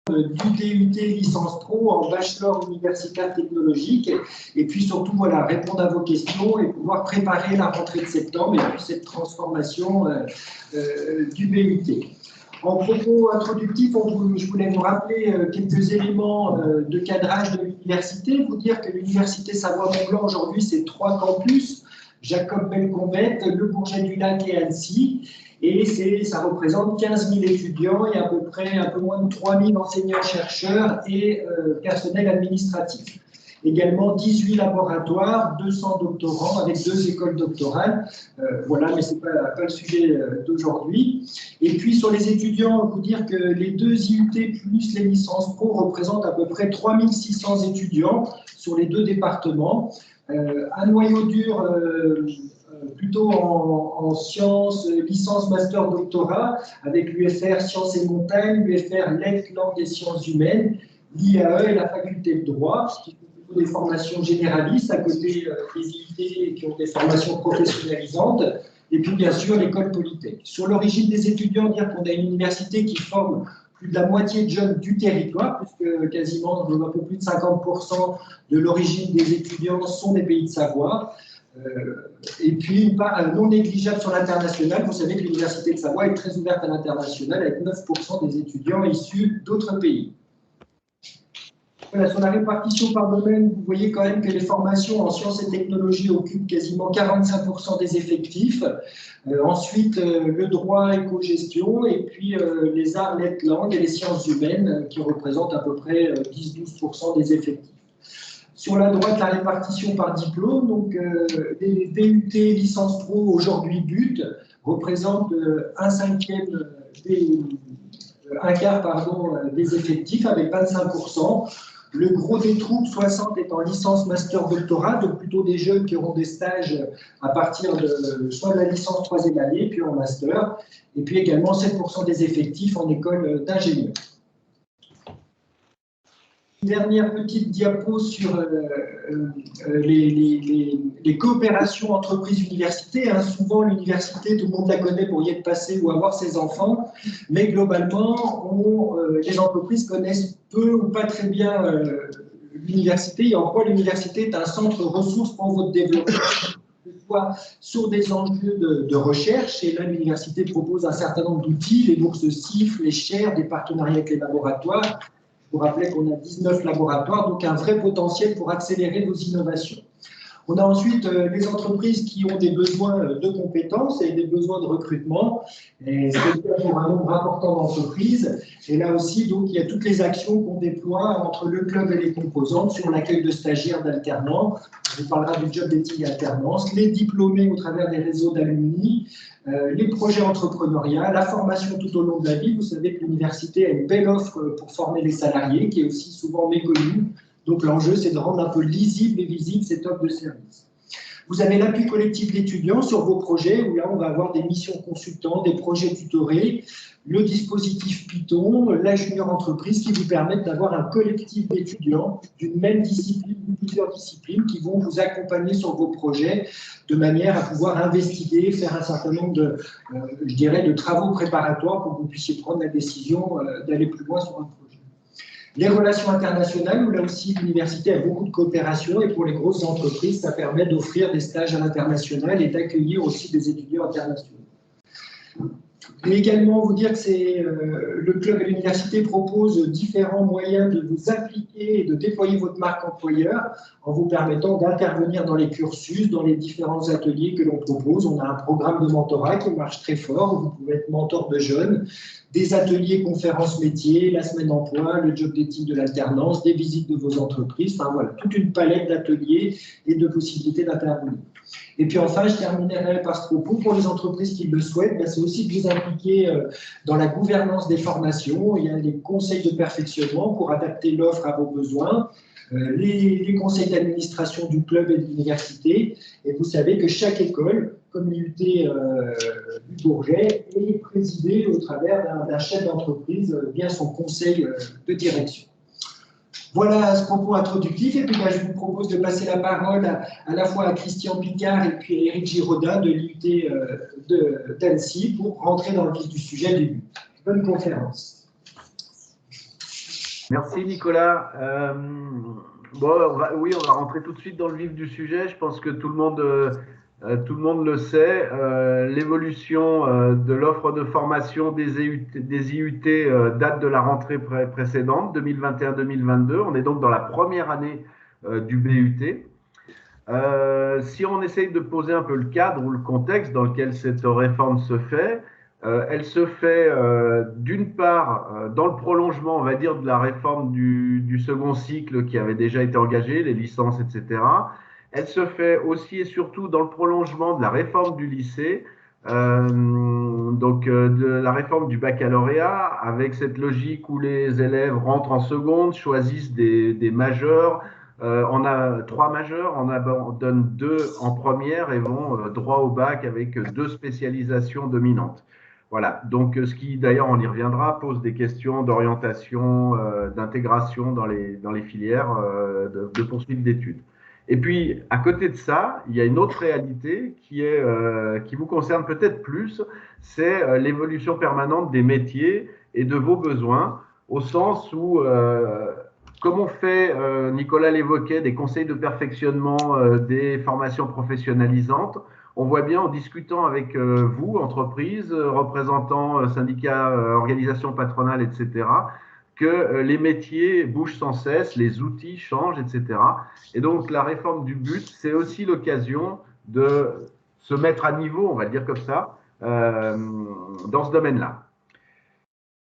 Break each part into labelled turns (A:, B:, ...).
A: du DUT licence pro en bachelor universitaire technologique et puis surtout voilà, répondre à vos questions et pouvoir préparer la rentrée de septembre et puis cette transformation du BUT. En propos introductifs, je voulais vous rappeler quelques éléments de cadrage de l'université, vous dire que l'université Savoie-Mont-Blanc aujourd'hui c'est 3 campus, Jacob Belcombette, Le Bourget-du-Lac et Annecy. Et ça représente 15 000 étudiants et à peu près un peu moins de 3 000 enseignants-chercheurs et personnel administratif. Également 18 laboratoires, 200 doctorants avec 2 écoles doctorales. Voilà, mais ce n'est pas le sujet d'aujourd'hui. Et puis sur les étudiants, vous dire que les 2 IUT plus les licences pro représentent à peu près 3 600 étudiants sur les 2 départements. Un noyau dur plutôt en sciences, licence, master, doctorat, avec l'UFR Sciences et Montagnes, l'UFR Lettres, Langues et Sciences Humaines, l'IAE et la faculté de droit, qui sont plutôt des formations généralistes à côté des IUT qui ont des formations professionnalisantes, et puis bien sûr l'école Polytech. Sur l'origine des étudiants, dire qu'on a une université qui forme plus de la moitié de jeunes du territoire, puisque quasiment un peu plus de 50% de l'origine des étudiants sont des pays de Savoie. Et puis une part non négligeable sur l'international. Vous savez que l'Université de Savoie est très ouverte à l'international avec 9% des étudiants issus d'autres pays. Voilà, sur la répartition par domaine, vous voyez quand même que les formations en sciences et technologies occupent quasiment 45% des effectifs. Ensuite, le droit éco-gestion et puis les arts, lettres, langues et les sciences humaines qui représentent à peu près 10-12% des effectifs. Sur la droite, la répartition par diplôme, donc les DUT licence pro aujourd'hui BUT représentent un quart des effectifs avec 25%. Le gros des troupes, 60, est en licence master doctorat, donc plutôt des jeunes qui auront des stages à partir de soit de la licence 3e année, puis en master, et puis également 7% des effectifs en école d'ingénieur. Dernière petite diapo sur les coopérations entreprises-universités. Hein. Souvent, l'université, tout le monde la connaît pour y être passé ou avoir ses enfants, mais globalement, les entreprises connaissent peu ou pas très bien l'université et en quoi l'université est un centre ressources pour votre développement, soit sur des enjeux de recherche, et là l'université propose un certain nombre d'outils, les bourses CIF, les chaires, des partenariats avec les laboratoires. Je vous rappelez qu'on a 19 laboratoires, donc un vrai potentiel pour accélérer nos innovations. On a ensuite les entreprises qui ont des besoins de compétences et des besoins de recrutement, et c'est pour un nombre important d'entreprises. Et là aussi, donc, il y a toutes les actions qu'on déploie entre le club et les composantes sur l'accueil de stagiaires, d'alternants. On vous parlera du job dating alternance, les diplômés au travers des réseaux d'alumni, les projets entrepreneuriats, la formation tout au long de la vie. Vous savez que l'université a une belle offre pour former les salariés, qui est aussi souvent méconnue. Donc l'enjeu, c'est de rendre un peu lisible et visible cette offre de service. Vous avez l'appui collectif d'étudiants sur vos projets, où là, on va avoir des missions consultants, des projets tutorés, le dispositif Python, la junior entreprise, qui vous permettent d'avoir un collectif d'étudiants d'une même discipline ou plusieurs disciplines qui vont vous accompagner sur vos projets de manière à pouvoir investiguer, faire un certain nombre de, je dirais, de travaux préparatoires pour que vous puissiez prendre la décision d'aller plus loin sur un projet. Les relations internationales, où là aussi l'université a beaucoup de coopération, et pour les grosses entreprises, ça permet d'offrir des stages à l'international et d'accueillir aussi des étudiants internationaux. Mais également vous dire que le club et l'université proposent différents moyens de vous appliquer et de déployer votre marque employeur en vous permettant d'intervenir dans les cursus, dans les différents ateliers que l'on propose. On a un programme de mentorat qui marche très fort, où vous pouvez être mentor de jeunes, des ateliers conférences métiers, la semaine emploi, le job dating de l'alternance, des visites de vos entreprises, enfin voilà, toute une palette d'ateliers et de possibilités d'intervenir. Et puis enfin, je terminerai par ce propos, pour les entreprises qui le souhaitent, c'est aussi de vous impliquer dans la gouvernance des formations. Il y a les conseils de perfectionnement pour adapter l'offre à vos besoins, les conseils d'administration du club et de l'université. Et vous savez que chaque école, comme l'IUT du Bourget, est présidée au travers d'un chef d'entreprise via son conseil de direction. Voilà ce propos introductif, et puis je vous propose de passer la parole à la fois à Christian Picard et puis à Éric Giraudin de l'IUT d'Annecy pour rentrer dans le vif du sujet du but. Bonne conférence.
B: Merci Nicolas. Bon, oui, on va rentrer tout de suite dans le vif du sujet. Je pense que tout le monde le sait. L'évolution de l'offre de formation des IUT date de la rentrée précédente, 2021-2022. On est donc dans la première année du BUT. Si on essaye de poser un peu le cadre ou le contexte dans lequel cette réforme se fait, elle se fait d'une part dans le prolongement, on va dire, de la réforme du second cycle qui avait déjà été engagée, les licences, etc. Elle se fait aussi et surtout dans le prolongement de la réforme du lycée, de la réforme du baccalauréat, avec cette logique où les élèves rentrent en seconde, choisissent des majeurs. On a 3 majeurs, on abandonne 2 en première et vont droit au bac avec 2 spécialisations dominantes. Voilà, donc ce qui d'ailleurs, on y reviendra, pose des questions d'orientation, d'intégration dans les filières de poursuite d'études. Et puis, à côté de ça, il y a une autre réalité qui vous concerne peut-être plus, c'est l'évolution permanente des métiers et de vos besoins, au sens où comme on fait, Nicolas l'évoquait, des conseils de perfectionnement, des formations professionnalisantes, on voit bien en discutant avec vous, entreprises, représentants, syndicats, organisations patronales, etc., que les métiers bougent sans cesse, les outils changent, etc. Et donc la réforme du but, c'est aussi l'occasion de se mettre à niveau, on va le dire comme ça, dans ce domaine-là.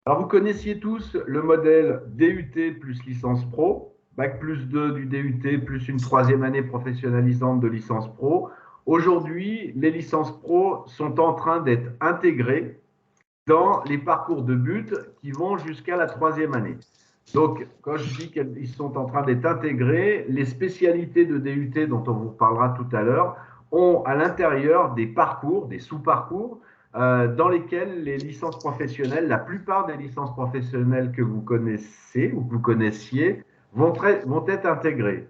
B: Alors, vous connaissiez tous le modèle DUT plus licence pro, bac plus 2 du DUT plus une 3e année professionnalisante de licence pro. Aujourd'hui, les licences pro sont en train d'être intégrées dans les parcours de but qui vont jusqu'à la 3e année. Donc, quand je dis qu'ils sont en train d'être intégrés, les spécialités de DUT dont on vous parlera tout à l'heure ont à l'intérieur des parcours, des sous-parcours, dans lesquels les licences professionnelles, la plupart des licences professionnelles que vous connaissez ou que vous connaissiez, vont être intégrées.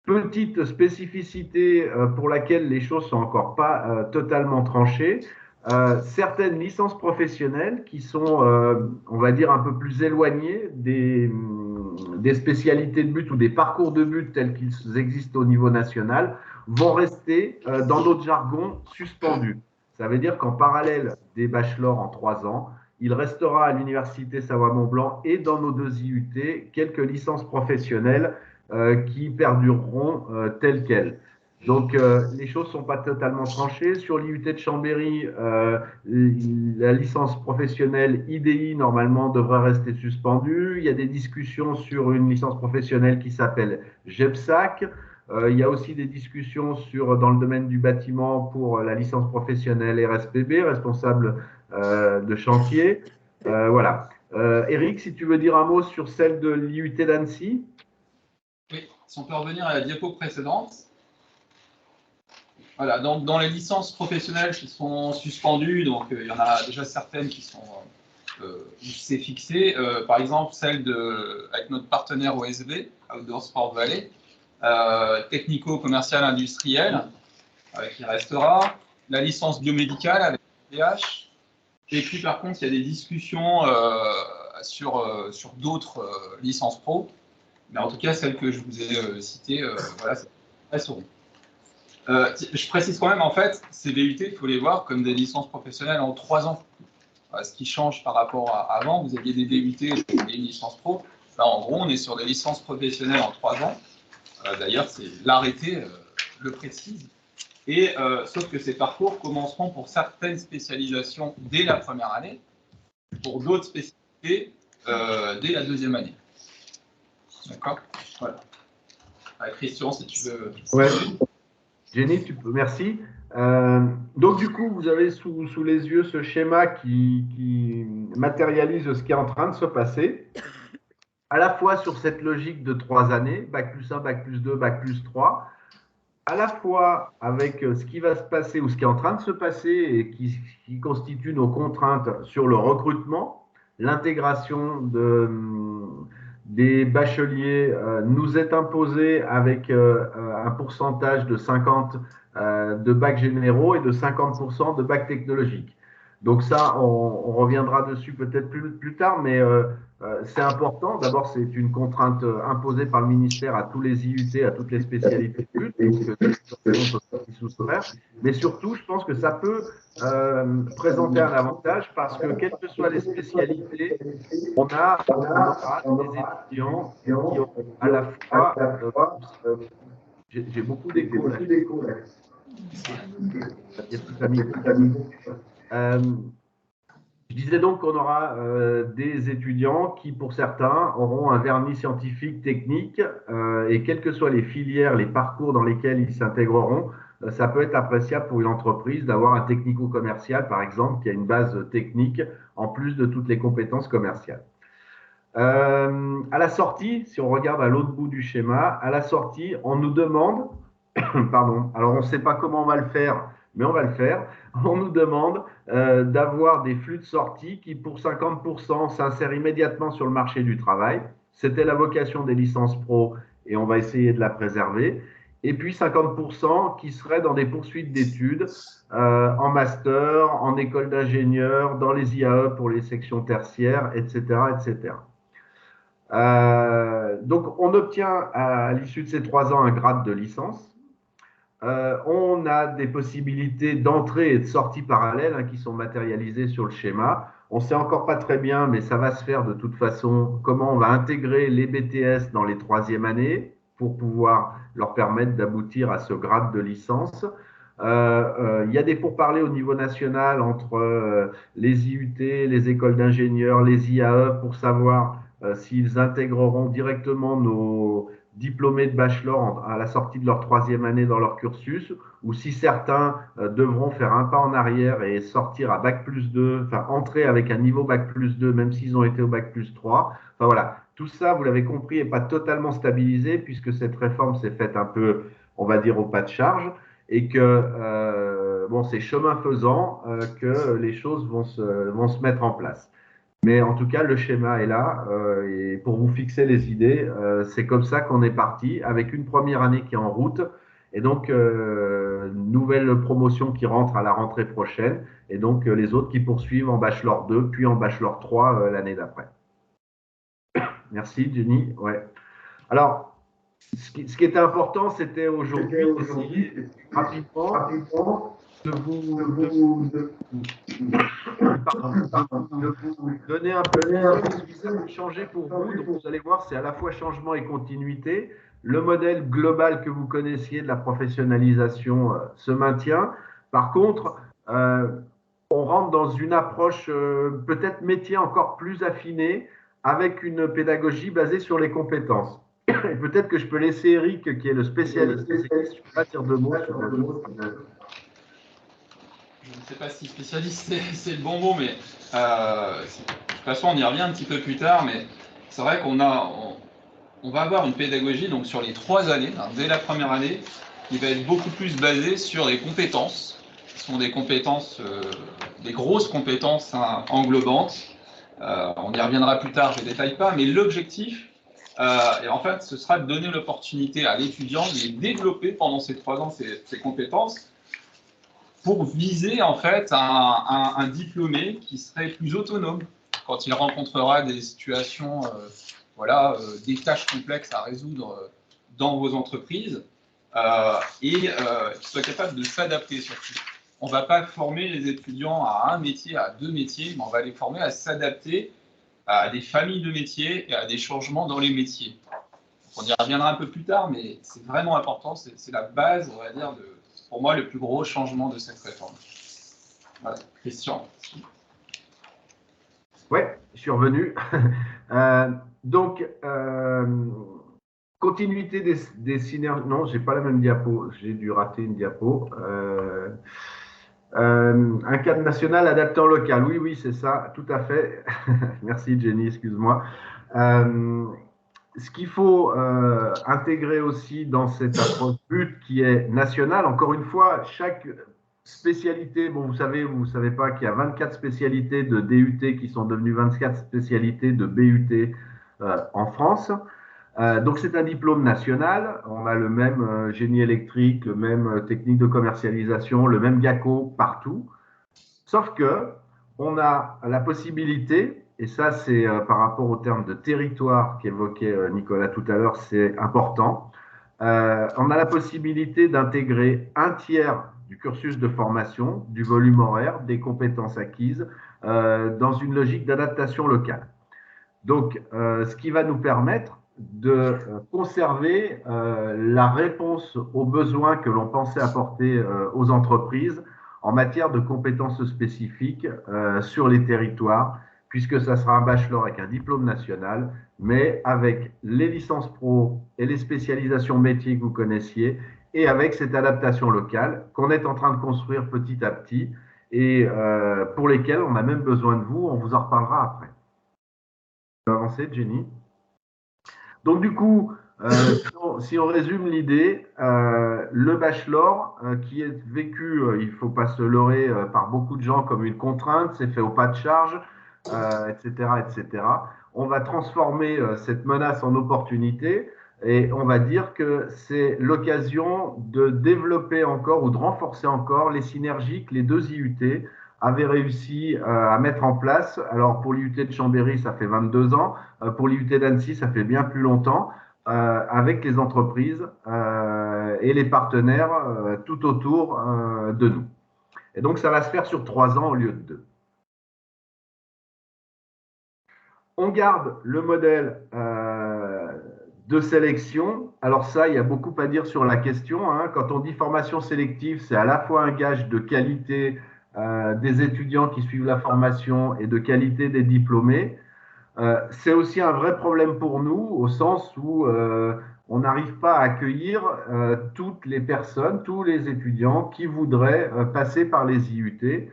B: Petite spécificité pour laquelle les choses sont encore pas totalement tranchées, certaines licences professionnelles qui sont, on va dire, un peu plus éloignées des spécialités de but ou des parcours de but tels qu'ils existent au niveau national vont rester, dans notre jargon, suspendus. Ça veut dire qu'en parallèle des bachelors en 3 ans, il restera à l'Université Savoie-Mont-Blanc et dans nos 2 IUT quelques licences professionnelles qui perdureront telles quelles. Donc, les choses ne sont pas totalement tranchées. Sur l'IUT de Chambéry, la licence professionnelle IDI, normalement, devrait rester suspendue. Il y a des discussions sur une licence professionnelle qui s'appelle GEPSAC. Il y a aussi des discussions dans le domaine du bâtiment pour la licence professionnelle RSPB, responsable de chantier. Voilà. Eric, si tu veux dire un mot sur celle de l'IUT d'Annecy.
C: Oui, si on peut revenir à la diapo précédente. Voilà, donc dans les licences professionnelles qui sont suspendues, donc il y en a déjà certaines qui sont où c'est fixé. Par exemple, celle avec notre partenaire OSV, Outdoor Sport Valley, technico-commercial industriel, qui restera, la licence biomédicale avec PH, et puis par contre, il y a des discussions sur d'autres licences pro, mais en tout cas, celles que je vous ai citées, voilà, elles seront. Je précise quand même, en fait, ces BUT, il faut les voir comme des licences professionnelles en 3 ans. Ce qui change par rapport à avant, vous aviez des DUT et une licence pro. Là, en gros, on est sur des licences professionnelles en 3 ans. D'ailleurs, l'arrêté le précise. Et sauf que ces parcours commenceront pour certaines spécialisations dès la première année, pour d'autres spécialités dès la 2e année. D'accord ? Voilà. Christian, si tu veux.
B: Ouais. Jenny, tu peux, merci. Donc, du coup, vous avez sous les yeux ce schéma qui matérialise ce qui est en train de se passer, à la fois sur cette logique de 3 années, bac plus 1, bac plus 2, bac plus 3, à la fois avec ce qui va se passer ou ce qui est en train de se passer et qui constitue nos contraintes sur le recrutement, l'intégration des bacheliers nous est imposée avec un pourcentage de 50 de bacs généraux et de 50% de bacs technologiques. Donc ça, on reviendra dessus peut-être plus tard, mais c'est important. D'abord, c'est une contrainte imposée par le ministère à tous les IUT, à toutes les spécialités de lutte, donc on peut pas s'y soustraire. Mais surtout, je pense que ça peut présenter un avantage parce que quelles que soient les spécialités, on aura des étudiants qui auront à la fois… j'ai beaucoup d'écho là. Il y a toute la micro. Je disais donc qu'on aura des étudiants qui, pour certains, auront un vernis scientifique, technique, et quelles que soient les filières, les parcours dans lesquels ils s'intégreront, ça peut être appréciable pour une entreprise d'avoir un technico-commercial, par exemple, qui a une base technique en plus de toutes les compétences commerciales. À la sortie, si on regarde à l'autre bout du schéma, à la sortie, on nous demande, pardon, alors on ne sait pas comment on va le faire, mais on va le faire, on nous demande d'avoir des flux de sortie qui, pour 50%, s'insèrent immédiatement sur le marché du travail. C'était la vocation des licences pro et on va essayer de la préserver. Et puis 50% qui seraient dans des poursuites d'études, en master, en école d'ingénieur, dans les IAE pour les sections tertiaires, etc., etc. Donc, on obtient à l'issue de ces 3 ans un grade de licence. On a des possibilités d'entrée et de sortie parallèles qui sont matérialisées sur le schéma. On ne sait encore pas très bien, mais ça va se faire de toute façon, comment on va intégrer les BTS dans les 3e années pour pouvoir leur permettre d'aboutir à ce grade de licence. Il y a des pourparlers au niveau national entre les IUT, les écoles d'ingénieurs, les IAE pour savoir s'ils intégreront directement nos diplômés de bachelor à la sortie de leur 3e année dans leur cursus, ou si certains devront faire un pas en arrière et sortir à Bac+2, enfin entrer avec un niveau Bac+2, même s'ils ont été au Bac+3. Enfin voilà, tout ça, vous l'avez compris, n'est pas totalement stabilisé puisque cette réforme s'est faite un peu, on va dire, au pas de charge, et que bon, c'est chemin faisant que les choses vont se mettre en place. Mais en tout cas, le schéma est là. Et pour vous fixer les idées, c'est comme ça qu'on est parti, avec une première année qui est en route. Et donc, nouvelle promotion qui rentre à la rentrée prochaine. Et donc, les autres qui poursuivent en Bachelor 2, puis en Bachelor 3 l'année d'après. Merci, Jenny. Ouais. Alors, ce qui était important, c'était aujourd'hui d'essayer rapidement de vous donner un peu de changer pour vous. Donc, vous allez voir, c'est à la fois changement et continuité. Le modèle global que vous connaissiez de la professionnalisation se maintient. Par contre, on rentre dans une approche peut-être métier encore plus affinée avec une pédagogie basée sur les compétences. Et peut-être que je peux laisser Eric, qui est le spécialiste de ces questions, pas dire de mots sur le
C: Je ne sais pas si spécialiste c'est le bon mot, mais de toute façon on y revient un petit peu plus tard, mais c'est vrai qu'on va avoir une pédagogie donc sur les 3 années, dès la première année, qui va être beaucoup plus basée sur les compétences, qui sont des compétences, des grosses compétences englobantes. On y reviendra plus tard, je ne détaille pas, mais l'objectif, et en fait, ce sera de donner l'opportunité à l'étudiant de les développer pendant ces 3 ans, ces compétences, pour viser en fait un diplômé qui serait plus autonome quand il rencontrera des situations, voilà, des tâches complexes à résoudre dans vos entreprises, et qui soit capable de s'adapter surtout. On ne va pas former les étudiants à un métier, à 2 métiers, mais on va les former à s'adapter à des familles de métiers et à des changements dans les métiers. On y reviendra un peu plus tard, mais c'est vraiment important, c'est la base, on va dire, pour moi, le plus gros changement de cette réforme. Voilà. Christian.
B: Oui, je suis revenu. Donc, continuité des synergies. Non, je n'ai pas la même diapo. J'ai dû rater une diapo. Un cadre national adapté en local. Oui, oui, c'est ça, tout à fait. Merci, Jenny, excuse-moi. Ce qu'il faut intégrer aussi dans cette approche but qui est nationale, encore une fois, chaque spécialité, bon, vous savez pas qu'il y a 24 spécialités de DUT qui sont devenues 24 spécialités de BUT en France. Donc, c'est un diplôme national. On a le même génie électrique, le même technique de commercialisation, le même GACO partout. Sauf que on a la possibilité, et ça c'est par rapport au terme de territoire qu'évoquait Nicolas tout à l'heure, c'est important, on a la possibilité d'intégrer un tiers du cursus de formation, du volume horaire, des compétences acquises, dans une logique d'adaptation locale. Donc, ce qui va nous permettre de conserver la réponse aux besoins que l'on pensait apporter aux entreprises en matière de compétences spécifiques sur les territoires, puisque ça sera un bachelor avec un diplôme national, mais avec les licences pro et les spécialisations métiers que vous connaissiez, et avec cette adaptation locale qu'on est en train de construire petit à petit, et pour lesquelles on a même besoin de vous, on vous en reparlera après. Avancer, Jenny. Donc du coup, si on résume l'idée, le bachelor qui est vécu, il ne faut pas se leurrer, par beaucoup de gens comme une contrainte, c'est fait au pas de charge, etc., etc. On va transformer cette menace en opportunité et on va dire que c'est l'occasion de développer encore ou de renforcer encore les synergies que les deux IUT avaient réussi à mettre en place. Alors pour l'IUT de Chambéry, ça fait 22 ans. Pour l'IUT d'Annecy, ça fait bien plus longtemps, avec les entreprises et les partenaires tout autour de nous. Et donc, ça va se faire sur 3 ans au lieu de 2. On garde le modèle de sélection. Alors ça, il y a beaucoup à dire sur la question. Hein. Quand on dit formation sélective, c'est à la fois un gage de qualité des étudiants qui suivent la formation et de qualité des diplômés. C'est aussi un vrai problème pour nous au sens où on n'arrive pas à accueillir toutes les personnes, tous les étudiants qui voudraient passer par les IUT.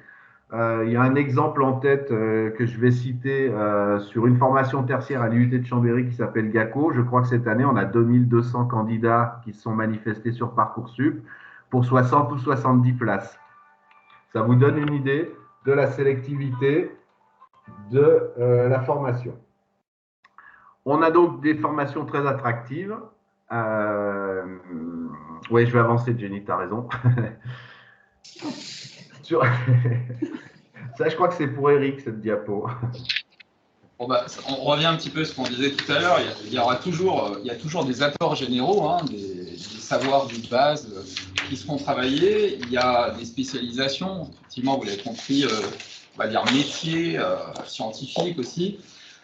B: Il y a un exemple en tête que je vais citer sur une formation tertiaire à l'IUT de Chambéry qui s'appelle GACO. Je crois que cette année, on a 2200 candidats qui se sont manifestés sur Parcoursup pour 60 ou 70 places. Ça vous donne une idée de la sélectivité de la formation. On a donc des formations très attractives. Oui, je vais avancer, Jenny, tu as raison. Ça, je crois que c'est pour Eric, cette diapo.
C: Bon bah, on revient un petit peu à ce qu'on disait tout à l'heure. Il y a toujours des apports généraux, hein, des savoirs de base qui seront travaillés. Il y a des spécialisations. Effectivement, vous l'avez compris, on va dire métiers, scientifiques aussi.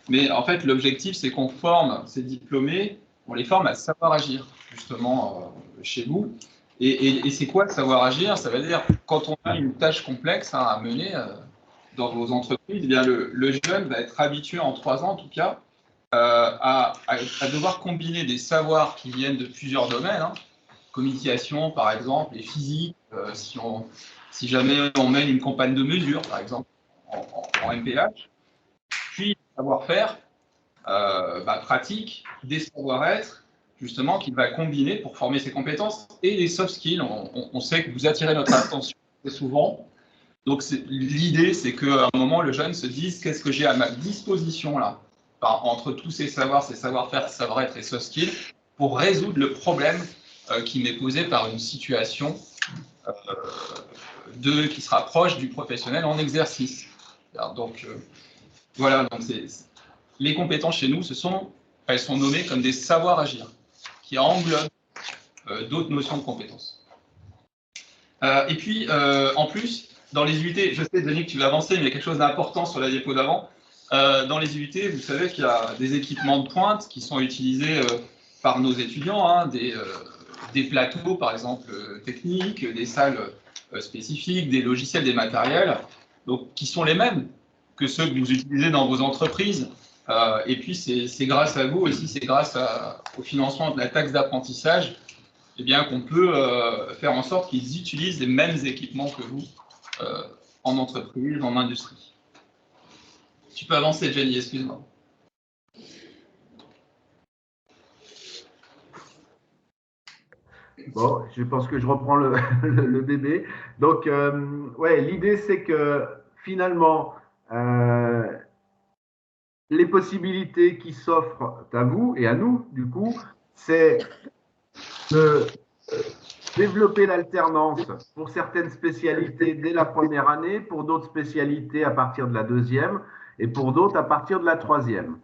C: Mais en fait, l'objectif, c'est qu'on forme ces diplômés, on les forme à savoir agir, justement, chez vous. Et c'est quoi le savoir agir? Ça veut dire, quand on a une tâche complexe à mener dans vos entreprises, eh bien le jeune va être habitué, en 3 ans en tout cas, à devoir combiner des savoirs qui viennent de plusieurs domaines, hein, communication par exemple, et physique, si jamais on mène une campagne de mesure, par exemple, en MPH, puis savoir-faire, pratique, des savoir-être, justement, qu'il va combiner pour former ses compétences et les soft skills. On sait que vous attirez notre attention très souvent. Donc, l'idée, c'est qu'à un moment, le jeune se dise qu'est-ce que j'ai à ma disposition là, entre tous ces savoirs, ces savoir-faire, savoir-être et soft skills, pour résoudre le problème qui m'est posé par une situation qui se rapproche du professionnel en exercice. Alors, donc, voilà, donc les compétences chez nous, elles sont nommées comme des savoirs agir, qui englobent d'autres notions de compétences. Et puis, en plus, dans les UT, je sais, Denis, que tu vas avancer, mais il y a quelque chose d'important sur la diapo d'avant. Dans les UT, vous savez qu'il y a des équipements de pointe qui sont utilisés par nos étudiants, hein, des plateaux, par exemple, techniques, des salles spécifiques, des logiciels, des matériels, donc, qui sont les mêmes que ceux que vous utilisez dans vos entreprises. Et puis, c'est grâce à vous aussi, c'est grâce au financement de la taxe d'apprentissage, eh bien, qu'on peut faire en sorte qu'ils utilisent les mêmes équipements que vous en entreprise, en industrie. Tu peux avancer, Jenny, excuse-moi.
B: Bon, je pense que je reprends le bébé. Donc, ouais, l'idée, c'est que finalement, les possibilités qui s'offrent à vous et à nous, du coup, c'est de développer l'alternance pour certaines spécialités dès la première année, pour d'autres spécialités à partir de la deuxième et pour d'autres à partir de la troisième.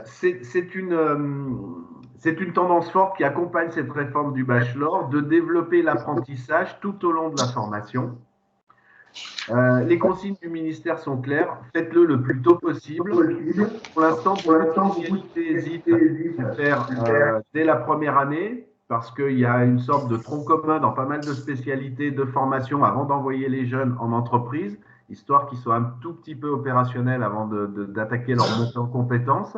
B: C'est une tendance forte qui accompagne cette réforme du bachelor de développer l'apprentissage tout au long de la formation. Les consignes du ministère sont claires, faites-le le plus tôt possible. Pour l'instant, beaucoup de spécialités hésitent à faire dès la première année parce qu'il y a une sorte de tronc commun dans pas mal de spécialités de formation avant d'envoyer les jeunes en entreprise, histoire qu'ils soient un tout petit peu opérationnels avant d'attaquer leur montée en compétences.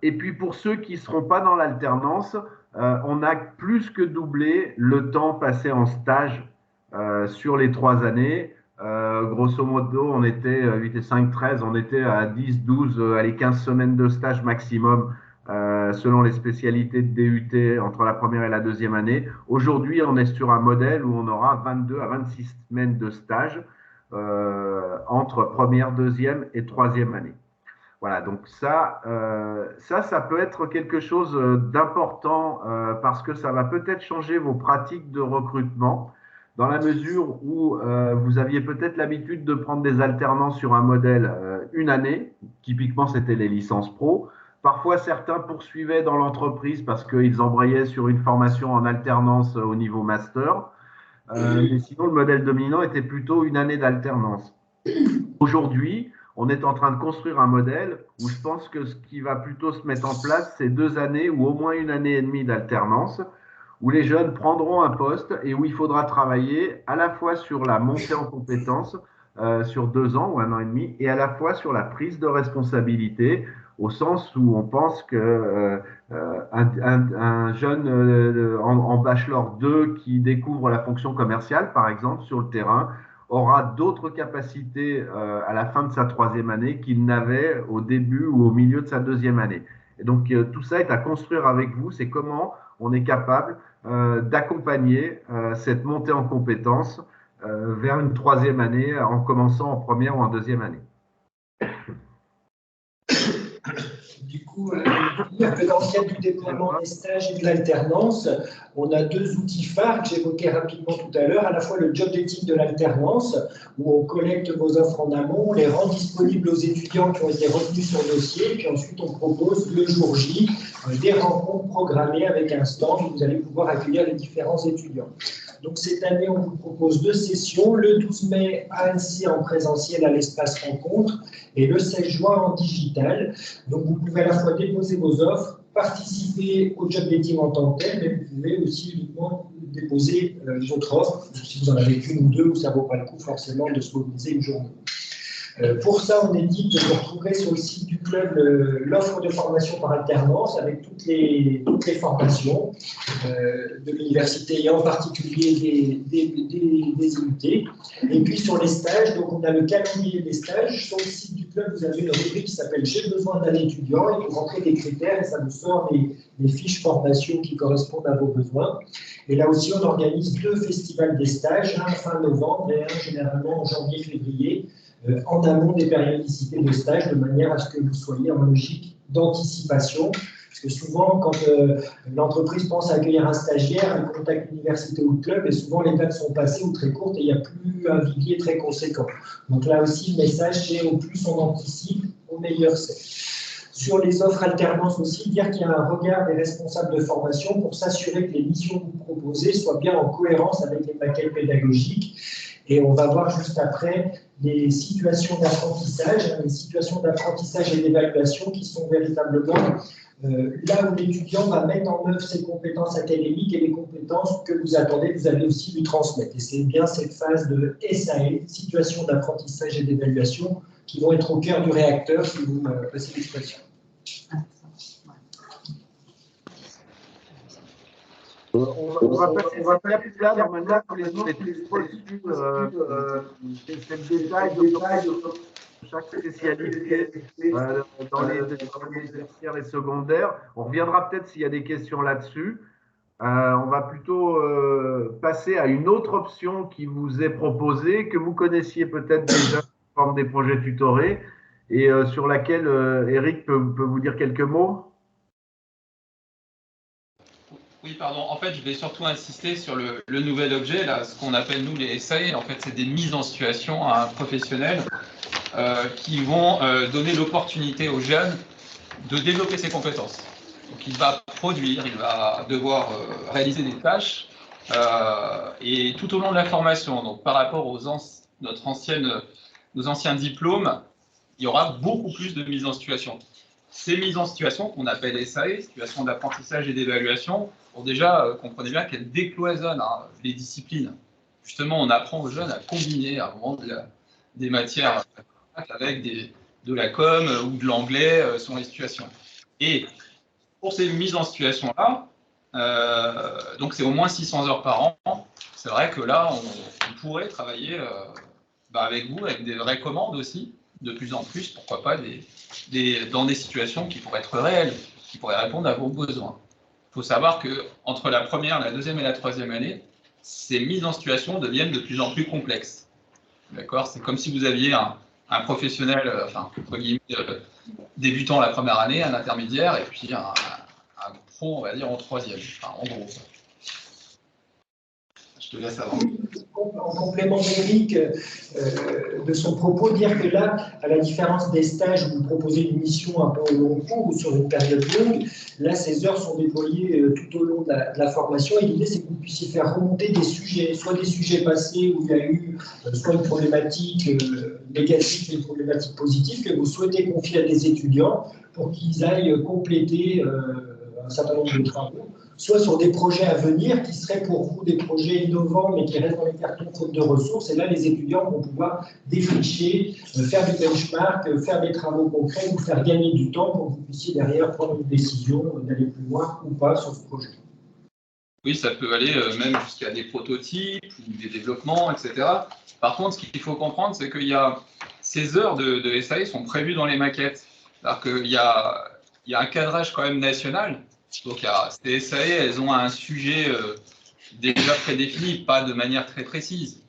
B: Et puis pour ceux qui ne seront pas dans l'alternance, on a plus que doublé le temps passé en stage sur les 3 années. Grosso modo, on était 8 et 5, 13, on était à 10, 12, allez, 15 semaines de stage maximum selon les spécialités de DUT entre la première et la deuxième année. Aujourd'hui, on est sur un modèle où on aura 22 à 26 semaines de stage entre première, deuxième et troisième année. Voilà, donc ça peut être quelque chose d'important parce que ça va peut-être changer vos pratiques de recrutement dans la mesure où vous aviez peut-être l'habitude de prendre des alternances sur un modèle une année, typiquement c'était les licences pro. Parfois certains poursuivaient dans l'entreprise parce qu'ils embrayaient sur une formation en alternance au niveau master, mais sinon le modèle dominant était plutôt une année d'alternance. Aujourd'hui, on est en train de construire un modèle où je pense que ce qui va plutôt se mettre en place, c'est 2 années ou au moins 1 année et demie d'alternance, où les jeunes prendront un poste et où il faudra travailler à la fois sur la montée en compétences sur 2 ans ou 1 an et demi, et à la fois sur la prise de responsabilité, au sens où on pense que un jeune en bachelor 2 qui découvre la fonction commerciale, par exemple, sur le terrain, aura d'autres capacités à la fin de sa 3e année qu'il n'avait au début ou au milieu de sa 2e année. Et donc, tout ça est à construire avec vous. C'est comment on est capable d'accompagner cette montée en compétences vers une 3e année en commençant en première ou en 2e année.
A: Du coup, dans le cadre du déploiement des stages et de l'alternance, on a 2 outils phares que j'évoquais rapidement tout à l'heure, à la fois le job dating de l'alternance, où on collecte vos offres en amont, on les rend disponibles aux étudiants qui ont été retenus sur dossier, puis ensuite on propose le jour J des rencontres programmées avec un stand où vous allez pouvoir accueillir les différents étudiants. Donc cette année, on vous propose 2 sessions, le 12 mai à Annecy en présentiel à l'espace rencontre et le 16 juin en digital. Donc vous pouvez à la fois déposer vos offres, participer au job dating en tant que tel, mais vous pouvez aussi uniquement déposer votre offre, si vous en avez qu'une ou 2, où ça ne vaut pas le coup forcément de se mobiliser une journée. Pour ça, on édite, vous retrouverez sur le site du club l'offre de formation par alternance avec toutes les formations de l'université et en particulier des IUT. Et puis sur les stages, donc on a le calendrier des stages. Sur le site du club, vous avez une rubrique qui s'appelle « J'ai besoin d'un étudiant » et vous rentrez des critères et ça vous sort des fiches formation qui correspondent à vos besoins. Et là aussi, on organise 2 festivals des stages, un fin novembre et un généralement en janvier-février, en amont des périodicités de stage, de manière à ce que vous soyez en logique d'anticipation. Parce que souvent, quand l'entreprise pense à accueillir un stagiaire, elle contacte l'université ou le club, et souvent les dates sont passées ou très courtes, et il n'y a plus un vivier très conséquent. Donc là aussi, le message, c'est au plus on anticipe, au meilleur c'est. Sur les offres alternance aussi, dire qu'il y a un regard des responsables de formation pour s'assurer que les missions que vous proposez soient bien en cohérence avec les maquettes pédagogiques. Et on va voir juste après les situations d'apprentissage, et d'évaluation qui sont véritablement là où l'étudiant va mettre en œuvre ses compétences académiques et les compétences que vous attendez, vous allez aussi lui transmettre. Et c'est bien cette phase de SAE, situation d'apprentissage et d'évaluation, qui vont être au cœur du réacteur, si vous me passez l'expression.
B: On va passer cette là maintenant pour les reçus, c'est le détail de chaque spécialité dans les tertiaires et secondaires. On reviendra peut-être s'il y a des questions là-dessus. On va plutôt passer à une autre option qui vous est proposée, que vous connaissiez peut-être déjà sous forme des projets tutorés, et sur laquelle Eric peut vous dire quelques mots.
C: Oui, pardon. En fait, je vais surtout insister sur le nouvel objet, là, ce qu'on appelle, nous, les SAE. En fait, c'est des mises en situation à un professionnel qui vont donner l'opportunité aux jeunes de développer ses compétences. Donc, il va produire, il va devoir réaliser des tâches et tout au long de la formation. Donc, par rapport aux nos anciens diplômes, il y aura beaucoup plus de mises en situation. Ces mises en situation qu'on appelle SAE, situation d'apprentissage et d'évaluation, bon déjà, comprenez bien qu'elles décloisonnent les disciplines. Justement, on apprend aux jeunes à combiner à un moment des matières avec de la com ou de l'anglais selon les situations. Et pour ces mises en situation-là, donc c'est au moins 600 heures par an. C'est vrai que là, on pourrait travailler avec vous, avec des vraies commandes aussi, de plus en plus, pourquoi pas, dans des situations qui pourraient être réelles, qui pourraient répondre à vos besoins. Il faut savoir qu'entre la première, la deuxième et la troisième année, ces mises en situation deviennent de plus en plus complexes. D'accord ? C'est comme si vous aviez un professionnel, entre guillemets, débutant la première année, un intermédiaire, et puis un pro, on va dire, en troisième, en gros. Je te laisse avant.
A: En complément d'Éric, de son propos, dire que là, à la différence des stages où vous proposez une mission un peu au long cours ou sur une période longue, là, ces heures sont déployées tout au long de la formation et l'idée, c'est que vous puissiez faire remonter des sujets, soit des sujets passés où il y a eu soit une problématique négative et une problématique positive que vous souhaitez confier à des étudiants pour qu'ils aillent compléter un certain nombre de travaux, soit sur des projets à venir qui seraient pour vous des projets innovants mais qui restent dans les cartons faute de ressources. Et là, les étudiants vont pouvoir défricher, faire du benchmark, faire des travaux concrets, vous faire gagner du temps pour que vous puissiez derrière prendre une décision d'aller plus loin ou pas sur ce projet.
C: Oui, ça peut aller même jusqu'à des prototypes ou des développements, etc. Par contre, ce qu'il faut comprendre, c'est qu'il y a ces heures de SAE sont prévues dans les maquettes. Alors qu'il y a un cadrage quand même national. Donc, ces SAE, elles ont un sujet déjà prédéfini, pas de manière très précise.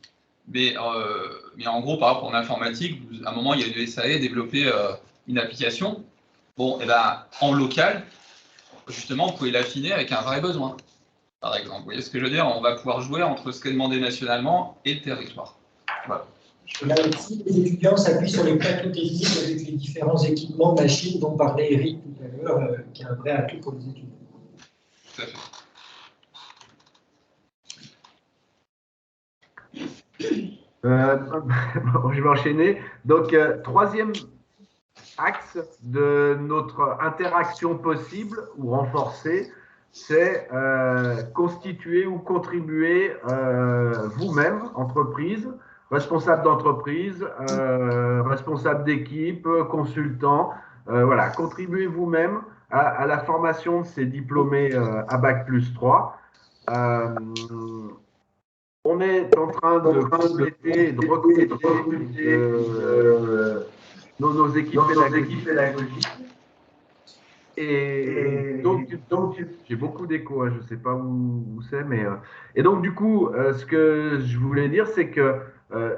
C: Mais en gros, par exemple, en informatique, à un moment, il y a une SAE développer une application. Bon, et ben, en local, justement, vous pouvez l'affiner avec un vrai besoin. Par exemple, vous voyez ce que je veux dire? On va pouvoir jouer entre ce qui est demandé nationalement et le territoire. Voilà.
A: Là aussi, les étudiants s'appuient sur les plateaux techniques avec les différents équipements de machines dont parlait Eric tout à l'heure, qui est un vrai atout pour les étudiants.
C: Tout à fait.
B: Je vais enchaîner. Donc, troisième axe de notre interaction possible ou renforcée, c'est constituer ou contribuer vous-même, entreprise, responsable d'entreprise, responsable d'équipe, consultant, voilà, contribuez vous-même à la formation de ces diplômés à Bac+3. On est en train de compléter, de recruter nos équipes pédagogiques. Et donc j'ai beaucoup d'écho, je ne sais pas où c'est, mais et donc du coup, ce que je voulais dire, c'est que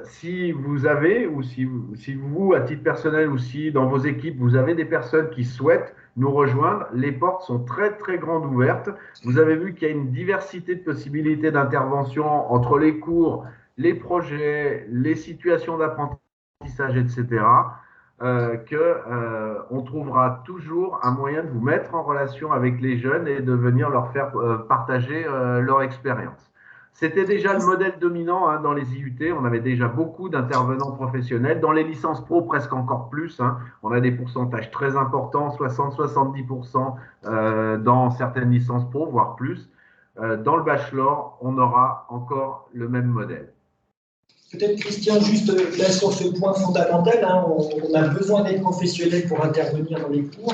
B: si vous avez, ou si vous, à titre personnel, ou si dans vos équipes, vous avez des personnes qui souhaitent nous rejoindre, les portes sont très très grandes ouvertes. Vous avez vu qu'il y a une diversité de possibilités d'intervention entre les cours, les projets, les situations d'apprentissage, etc. On trouvera toujours un moyen de vous mettre en relation avec les jeunes et de venir leur faire partager leur expérience. C'était déjà le modèle dominant dans les IUT. On avait déjà beaucoup d'intervenants professionnels. Dans les licences pro, presque encore plus. On a des pourcentages très importants, 60-70% dans certaines licences pro, voire plus. Dans le bachelor, on aura encore le même modèle.
A: Peut-être, Christian, juste là sur ce point fondamental, on a besoin d'être professionnel pour intervenir dans les cours.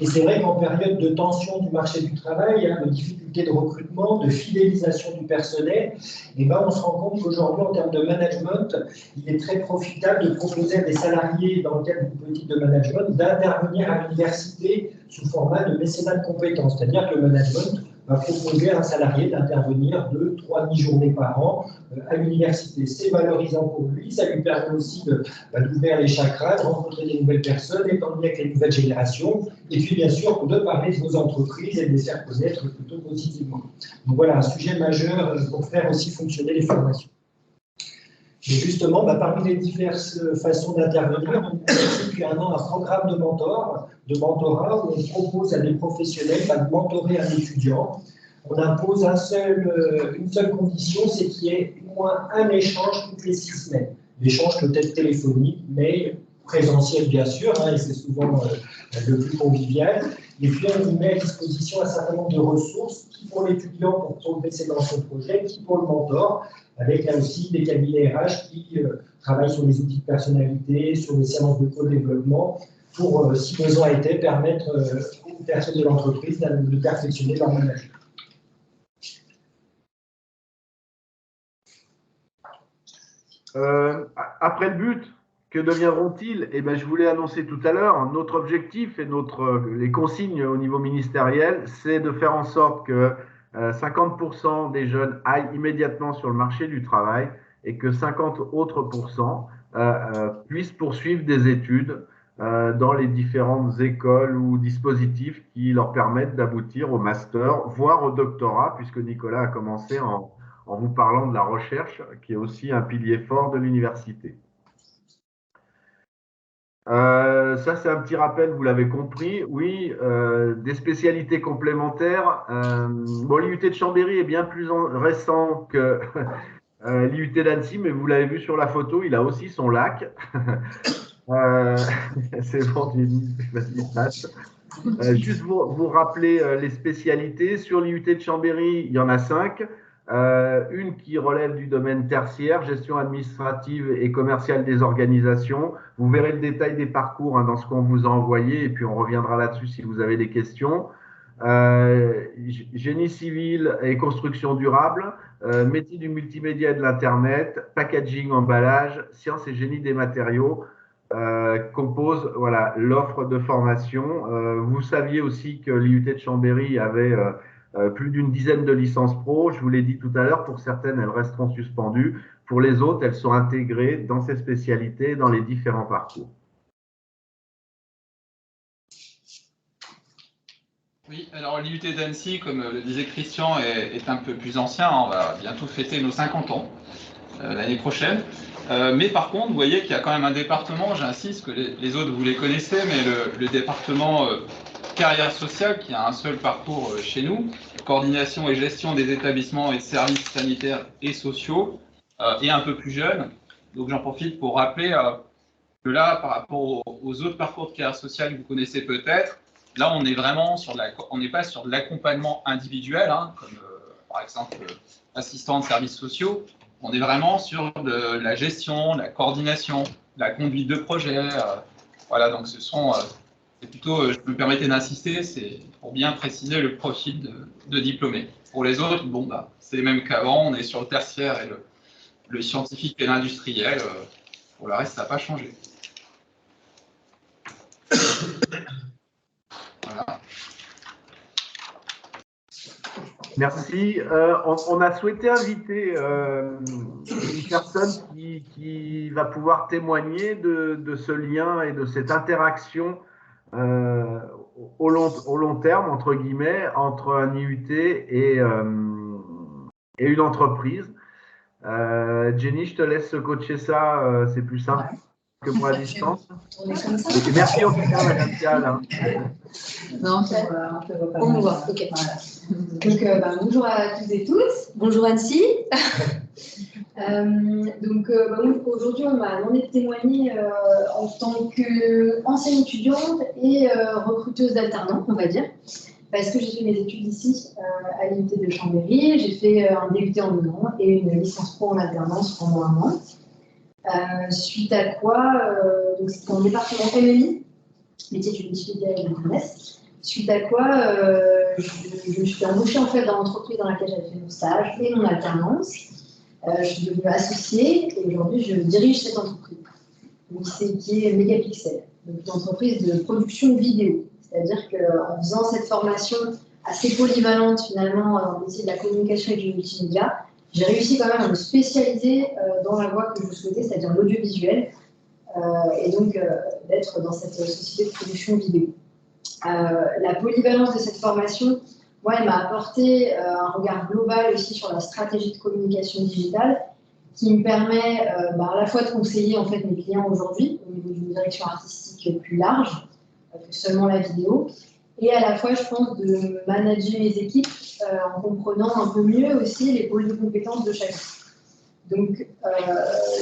A: Et c'est vrai qu'en période de tension du marché du travail, de difficultés de recrutement, de fidélisation du personnel, on se rend compte qu'aujourd'hui, en termes de management, il est très profitable de proposer à des salariés dans le cadre d'une politique de management d'intervenir à l'université sous format de mécénat de compétences. C'est-à-dire que le management va proposer à un salarié d'intervenir 2-3 demi-journées par an à l'université. C'est valorisant pour lui, ça lui permet aussi d'ouvrir les chakras, de rencontrer des nouvelles personnes, d'être en lien avec les nouvelles générations, et puis bien sûr de parler de nos entreprises et de les faire connaître plutôt positivement. Donc voilà, un sujet majeur pour faire aussi fonctionner les formations. Et justement, parmi les diverses façons d'intervenir, on a depuis un an un programme de mentorat, où on propose à des professionnels de mentorer un étudiant. On impose une seule condition, c'est qu'il y ait au moins un échange toutes les 6 semaines. L'échange peut être téléphonique, mail, présentiel bien sûr, et c'est souvent le plus convivial. Et puis on met à disposition un certain nombre de ressources, qui pour l'étudiant pour progresser dans son projet, qui pour le mentor, avec là aussi des cabinets RH qui travaillent sur les outils de personnalité, sur les séances de co-développement, pour, si besoin était, permettre aux personnes de l'entreprise de perfectionner leur management.
B: Après le but, que deviendront-ils? Eh bien, je voulais annoncer tout à l'heure, notre objectif et les consignes au niveau ministériel, c'est de faire en sorte que 50% des jeunes aillent immédiatement sur le marché du travail et que 50 autres puissent poursuivre des études dans les différentes écoles ou dispositifs qui leur permettent d'aboutir au master, voire au doctorat, puisque Nicolas a commencé en vous parlant de la recherche, qui est aussi un pilier fort de l'université. Ça, c'est un petit rappel, vous l'avez compris. Oui, des spécialités complémentaires. L'IUT de Chambéry est bien plus récent que l'IUT d'Annecy, mais vous l'avez vu sur la photo, il a aussi son lac. C'est bon, Jenny, vas-y, passe. Juste vous rappeler les spécialités. Sur l'IUT de Chambéry, il y en a 5. Une qui relève du domaine tertiaire, gestion administrative et commerciale des organisations. Vous verrez le détail des parcours dans ce qu'on vous a envoyé, et puis on reviendra là-dessus si vous avez des questions. Génie civil et construction durable, métier du multimédia et de l'Internet, packaging, emballage, sciences et génie des matériaux compose l'offre de formation. Vous saviez aussi que l'IUT de Chambéry avait plus d'une dizaine de licences pro. Je vous l'ai dit tout à l'heure, pour certaines, elles resteront suspendues. Pour les autres, elles sont intégrées dans ces spécialités, dans les différents parcours.
C: Oui, alors l'IUT d'Annecy, comme le disait Christian, est un peu plus ancien. On va bientôt fêter nos 50 ans l'année prochaine. Mais par contre, vous voyez qu'il y a quand même un département, j'insiste, que les autres, vous les connaissez, mais le département carrière sociale, qui a un seul parcours chez nous, coordination et gestion des établissements et services sanitaires et sociaux, et un peu plus jeune. Donc j'en profite pour rappeler que là, par rapport aux autres parcours de carrière sociale que vous connaissez peut-être, là on est vraiment on n'est pas sur de l'accompagnement individuel, comme par exemple assistant de services sociaux. On est vraiment sur de la gestion, la coordination, la conduite de projet. Voilà, donc c'est plutôt, je me permettais d'insister, c'est pour bien préciser le profil de diplômé. Pour les autres, c'est les mêmes qu'avant, on est sur le tertiaire et le scientifique et l'industriel. Pour le reste, ça n'a pas changé. Voilà.
B: Merci. On a souhaité inviter une personne qui va pouvoir témoigner de ce lien et de cette interaction au long terme, entre guillemets, entre un IUT et une entreprise. Jenny, je te laisse coacher ça, c'est plus simple que moi à distance. Et merci en tout cas, Madame Pial.
D: Non, on me voit. Ok. Voilà. Donc, bonjour à toutes et tous. Bonjour Annecy. Aujourd'hui, on m'a demandé de témoigner en tant qu'ancienne étudiante et recruteuse d'alternants, on va dire, parce que j'ai fait mes études ici à l'IUT de Chambéry. J'ai fait un DUT en 2 ans et une licence pro en alternance pendant 1 an. Suite à quoi, donc c'était mon département MMI, métier du multimédia et de business. Suite à quoi, je me suis embauchée en fait dans l'entreprise dans laquelle j'avais fait mon stage et mon alternance. Je suis devenue associée et aujourd'hui je dirige cette entreprise, qui est Megapixel, donc une entreprise de production vidéo. C'est-à-dire qu'en faisant cette formation assez polyvalente finalement dans le métier de la communication et du multimédia, j'ai réussi quand même à me spécialiser dans la voie que je souhaitais, c'est-à-dire l'audiovisuel, et donc d'être dans cette société de production vidéo. La polyvalence de cette formation, moi, elle m'a apporté un regard global aussi sur la stratégie de communication digitale qui me permet à la fois de conseiller en fait, mes clients aujourd'hui au niveau d'une direction artistique plus large que seulement la vidéo, et à la fois, je pense, de manager mes équipes en comprenant un peu mieux aussi les pôles de compétences de chacun. Donc,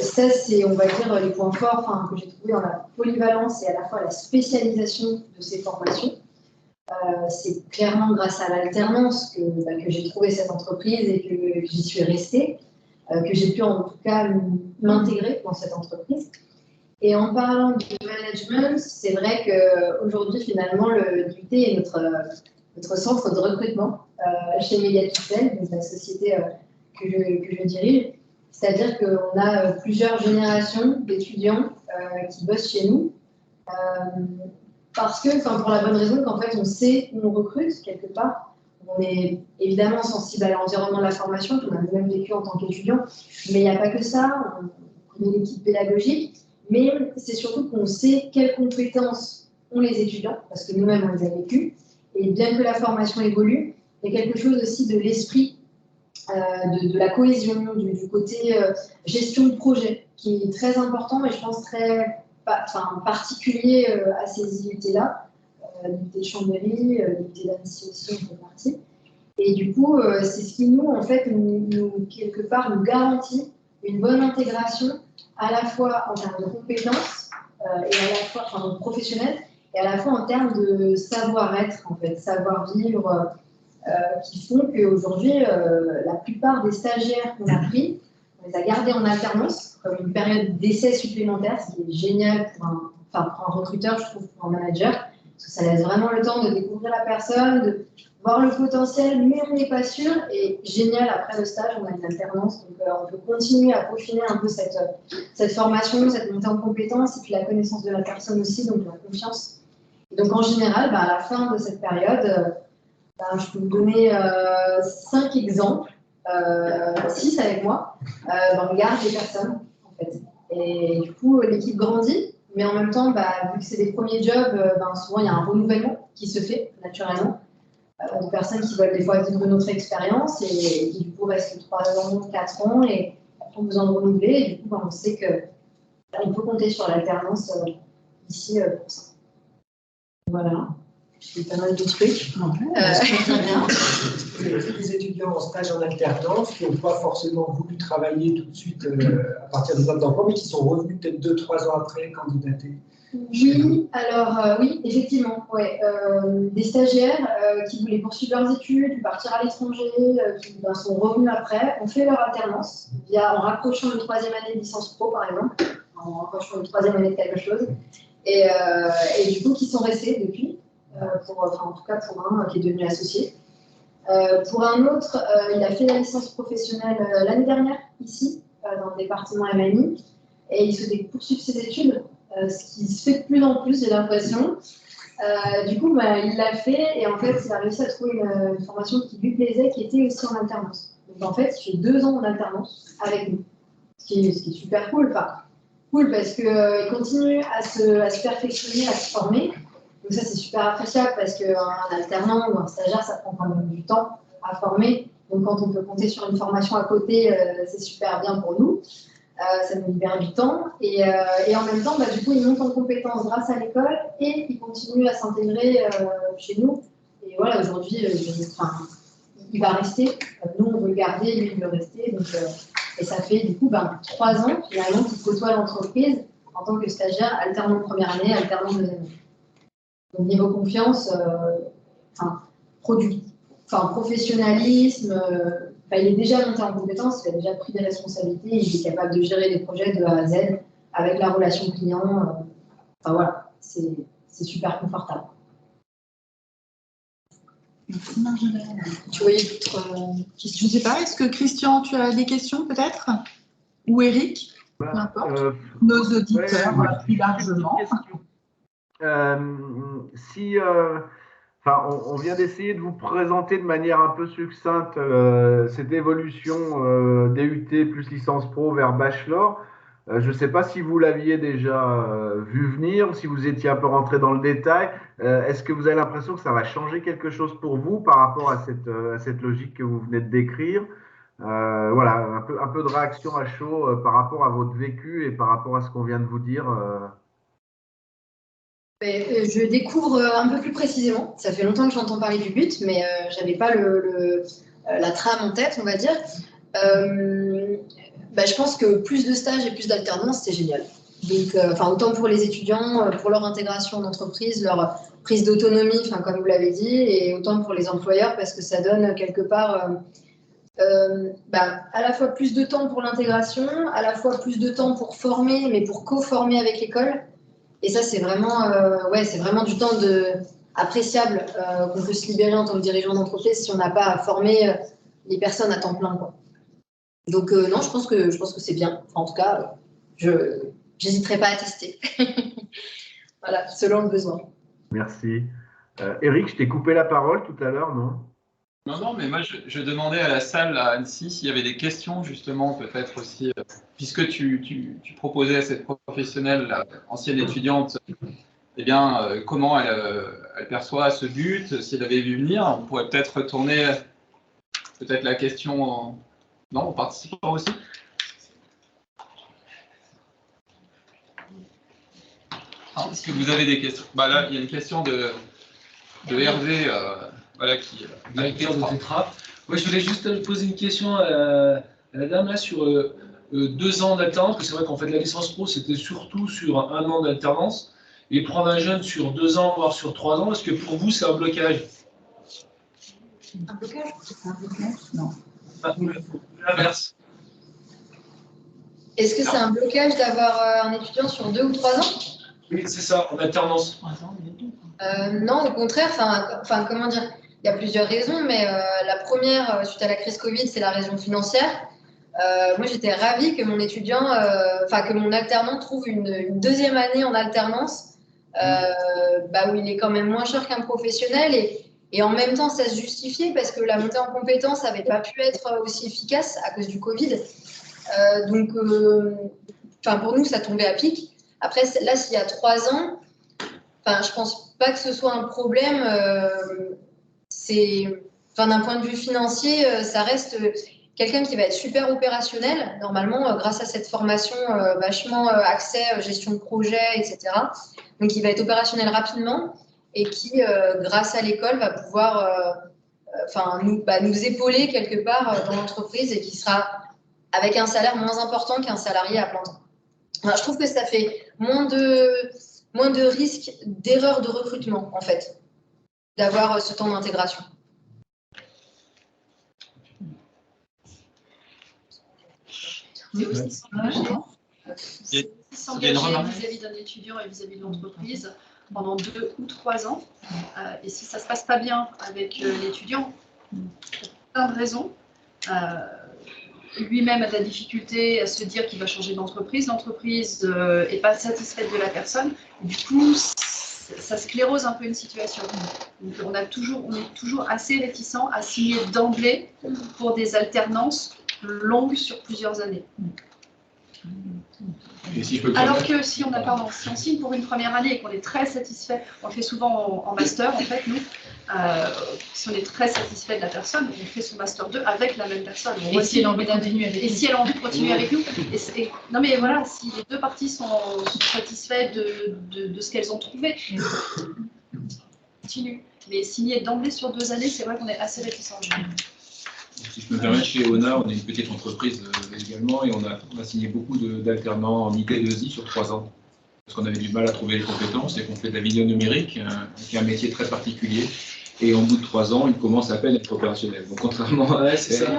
D: ça, c'est, on va dire, les points forts que j'ai trouvés dans la polyvalence et à la fois la spécialisation de ces formations. C'est clairement grâce à l'alternance que j'ai trouvé cette entreprise et que j'y suis restée, que j'ai pu en tout cas m'intégrer dans cette entreprise. Et en parlant de management, c'est vrai qu'aujourd'hui, finalement, le DUT est notre centre de recrutement chez Mediapixel, donc la société que je dirige. C'est-à-dire qu'on a plusieurs générations d'étudiants qui bossent chez nous. Parce que, pour la bonne raison qu'en fait, on sait où on recrute quelque part. On est évidemment sensible à l'environnement de la formation, qu'on a même vécu en tant qu'étudiant, mais il n'y a pas que ça. On connaît l'équipe pédagogique, mais c'est surtout qu'on sait quelles compétences ont les étudiants, parce que nous-mêmes, on les a vécues. Et bien que la formation évolue, il y a quelque chose aussi de l'esprit, de la cohésion, du côté gestion de projet, qui est très important et je pense très particulier à ces IUT-là, l'IUT de Chambéry, l'IUT d'Annecy aussi, on fait partie. Et du coup, c'est ce qui nous, en fait, quelque part, nous garantit une bonne intégration, à la fois en termes de compétences, et à la fois professionnelles, et à la fois en termes de savoir-être, en fait, savoir-vivre, qui font qu'aujourd'hui, la plupart des stagiaires qu'on a pris, on les a gardés en alternance, comme une période d'essai supplémentaire, ce qui est génial pour un recruteur, je trouve, pour un manager, parce que ça laisse vraiment le temps de découvrir la personne, de voir le potentiel, mais on n'est pas sûr, et génial, après le stage, on a une alternance, donc on peut continuer à peaufiner un peu cette formation, cette montée en compétences, et puis la connaissance de la personne aussi, donc la confiance. Et donc en général, à la fin de cette période, je peux vous donner 5 exemples, 6 avec moi, dans le garde des personnes, en fait. Et du coup, l'équipe grandit, mais en même temps, vu que c'est des premiers jobs, souvent il y a un renouvellement qui se fait naturellement, de personnes qui veulent des fois vivre une autre expérience et qui du coup restent 3 ans, 4 ans et ont besoin de renouveler. Et du coup, on sait qu'on peut compter sur l'alternance ici pour ça. Voilà. J'ai pas mal de trucs.
A: Très bien. Les étudiants en stage en alternance qui n'ont pas forcément voulu travailler tout de suite à partir du mode d'emploi, mais qui sont revenus peut-être 2-3 ans après candidater.
D: Oui, alors oui, effectivement. Ouais. Des stagiaires qui voulaient poursuivre leurs études, partir à l'étranger, qui sont revenus après, ont fait leur alternance en rapprochant une 3e année de licence pro, par exemple, en rapprochant une 3e année de quelque chose, et du coup qui sont restés depuis. En tout cas pour un qui est devenu associé. Pour un autre, il a fait la licence professionnelle l'année dernière, ici, dans le département MNI, et il souhaitait poursuivre ses études, ce qui se fait de plus en plus, j'ai l'impression. Du coup, il l'a fait, et en fait, il a réussi à trouver une formation qui lui plaisait, qui était aussi en alternance. Donc en fait, il fait 2 ans en alternance avec nous, ce qui est super cool. Cool parce qu'il continue à se perfectionner, à se former. Donc ça, c'est super appréciable parce qu'un alternant ou un stagiaire, ça prend quand même du temps à former. Donc quand on peut compter sur une formation à côté, c'est super bien pour nous. Ça nous libère du temps. Et en même temps, du coup, il monte en compétences grâce à l'école et il continue à s'intégrer chez nous. Et voilà, aujourd'hui, il va rester. Nous, on veut le garder, lui, il veut rester. Donc, et ça fait du coup 3 ans finalement qu'il côtoie l'entreprise en tant que stagiaire, alternant première année, alternant deuxième année. Donc, niveau confiance, professionnalisme, il est déjà monté en compétence, il a déjà pris des responsabilités, il est capable de gérer des projets de A à Z avec la relation client. Voilà, c'est super confortable.
E: Merci Marjolaine. Tu voyais d'autres questions? Je ne sais pas, est-ce que Christian, tu as des questions peut-être? Ou Eric? Peu importe. Nos auditeurs plus largement.
B: Enfin, on vient d'essayer de vous présenter de manière un peu succincte cette évolution DUT plus licence pro vers bachelor. Je ne sais pas si vous l'aviez déjà vu venir, si vous étiez un peu rentré dans le détail. Est-ce que vous avez l'impression que ça va changer quelque chose pour vous par rapport à cette logique que vous venez de décrire? Voilà, un peu de réaction à chaud par rapport à votre vécu et par rapport à ce qu'on vient de vous dire.
D: Je découvre un peu plus précisément. Ça fait longtemps que j'entends parler du but, mais je n'avais pas la trame en tête, on va dire. Je pense que plus de stages et plus d'alternance, c'est génial. Donc, autant pour les étudiants, pour leur intégration en entreprise, leur prise d'autonomie, comme vous l'avez dit, et autant pour les employeurs, parce que ça donne quelque part à la fois plus de temps pour l'intégration, à la fois plus de temps pour former, mais pour co-former avec l'école. Et ça, c'est vraiment du temps appréciable qu'on peut se libérer en tant que dirigeant d'entreprise si on n'a pas à former les personnes à temps plein, quoi. Donc non, je pense que c'est bien. Enfin, en tout cas, je n'hésiterai pas à tester. Voilà, selon le besoin.
B: Merci. Eric, je t'ai coupé la parole tout à l'heure, non?
C: Non, mais moi, je demandais à la salle, à Annecy, s'il y avait des questions, justement, peut-être aussi, puisque tu proposais à cette professionnelle, ancienne étudiante, eh bien, comment elle perçoit ce but, si elle avait vu venir. On pourrait peut-être retourner peut-être la question en participant aussi. Est-ce que vous avez des questions? Là, il y a une question de Hervé, qui
F: directeur de Tetra. Je voulais juste poser une question à la dame là sur 2 ans d'alternance, parce que c'est vrai qu'en fait la licence pro c'était surtout sur 1 an d'alternance, et prendre un jeune sur 2 ans, voire sur 3 ans, est-ce que pour vous c'est un blocage?
E: Un blocage? Non.
F: L'inverse.
D: Est-ce que c'est un blocage d'avoir un étudiant sur 2 ou 3 ans?
F: Oui, c'est ça, en alternance.
D: Non, au contraire, comment dire, il y a plusieurs raisons, mais la première, suite à la crise Covid, c'est la raison financière. Moi, j'étais ravie que mon étudiant, que mon alternant trouve une deuxième année en alternance, où il est quand même moins cher qu'un professionnel, et en même temps, ça se justifiait parce que la montée en compétences n'avait pas pu être aussi efficace à cause du Covid. Donc, pour nous, ça tombait à pic. Après, là, s'il y a 3 ans, je pense pas que ce soit un problème. D'un point de vue financier, ça reste quelqu'un qui va être super opérationnel, normalement, grâce à cette formation vachement accès, gestion de projet, etc. Donc, il va être opérationnel rapidement et qui, grâce à l'école, va pouvoir nous épauler quelque part dans l'entreprise et qui sera avec un salaire moins important qu'un salarié à plein temps. Alors, je trouve que ça fait moins de risques d'erreur de recrutement, en fait, d'avoir ce temps d'intégration.
G: C'est aussi s'engager vis-à-vis d'un étudiant et vis-à-vis de l'entreprise pendant 2 ou 3 ans. Et si ça ne se passe pas bien avec l'étudiant, pour plein de raisons, lui-même a de la difficulté à se dire qu'il va changer d'entreprise, l'entreprise n'est pas satisfaite de la personne, et du coup, ça sclérose un peu une situation. Donc, on est toujours assez réticent à signer d'emblée pour des alternances longues sur plusieurs années.
F: Et si je peux
G: alors que si on signe pour une première année et qu'on est très satisfait, on le fait souvent en master en fait, nous, si on est très satisfait de la personne, on fait son master 2 avec la même personne.
E: Et si elle a envie de continuer avec nous.
G: Et si elle a envie de continuer avec nous. Non mais voilà, si les 2 parties sont satisfaites de ce qu'elles ont trouvé, continue. Mais signer d'emblée sur 2 années, c'est vrai qu'on est assez réticents.
H: Si je me permets, chez ONA, on est une petite entreprise également et on a signé beaucoup d'alternants en IT2I sur 3 ans. Parce qu'on avait du mal à trouver les compétences et qu'on fait de la vidéo numérique, qui est un métier très particulier. Et en bout de 3 ans, ils commencent à peine à être opérationnels. Donc contrairement à l'exemple,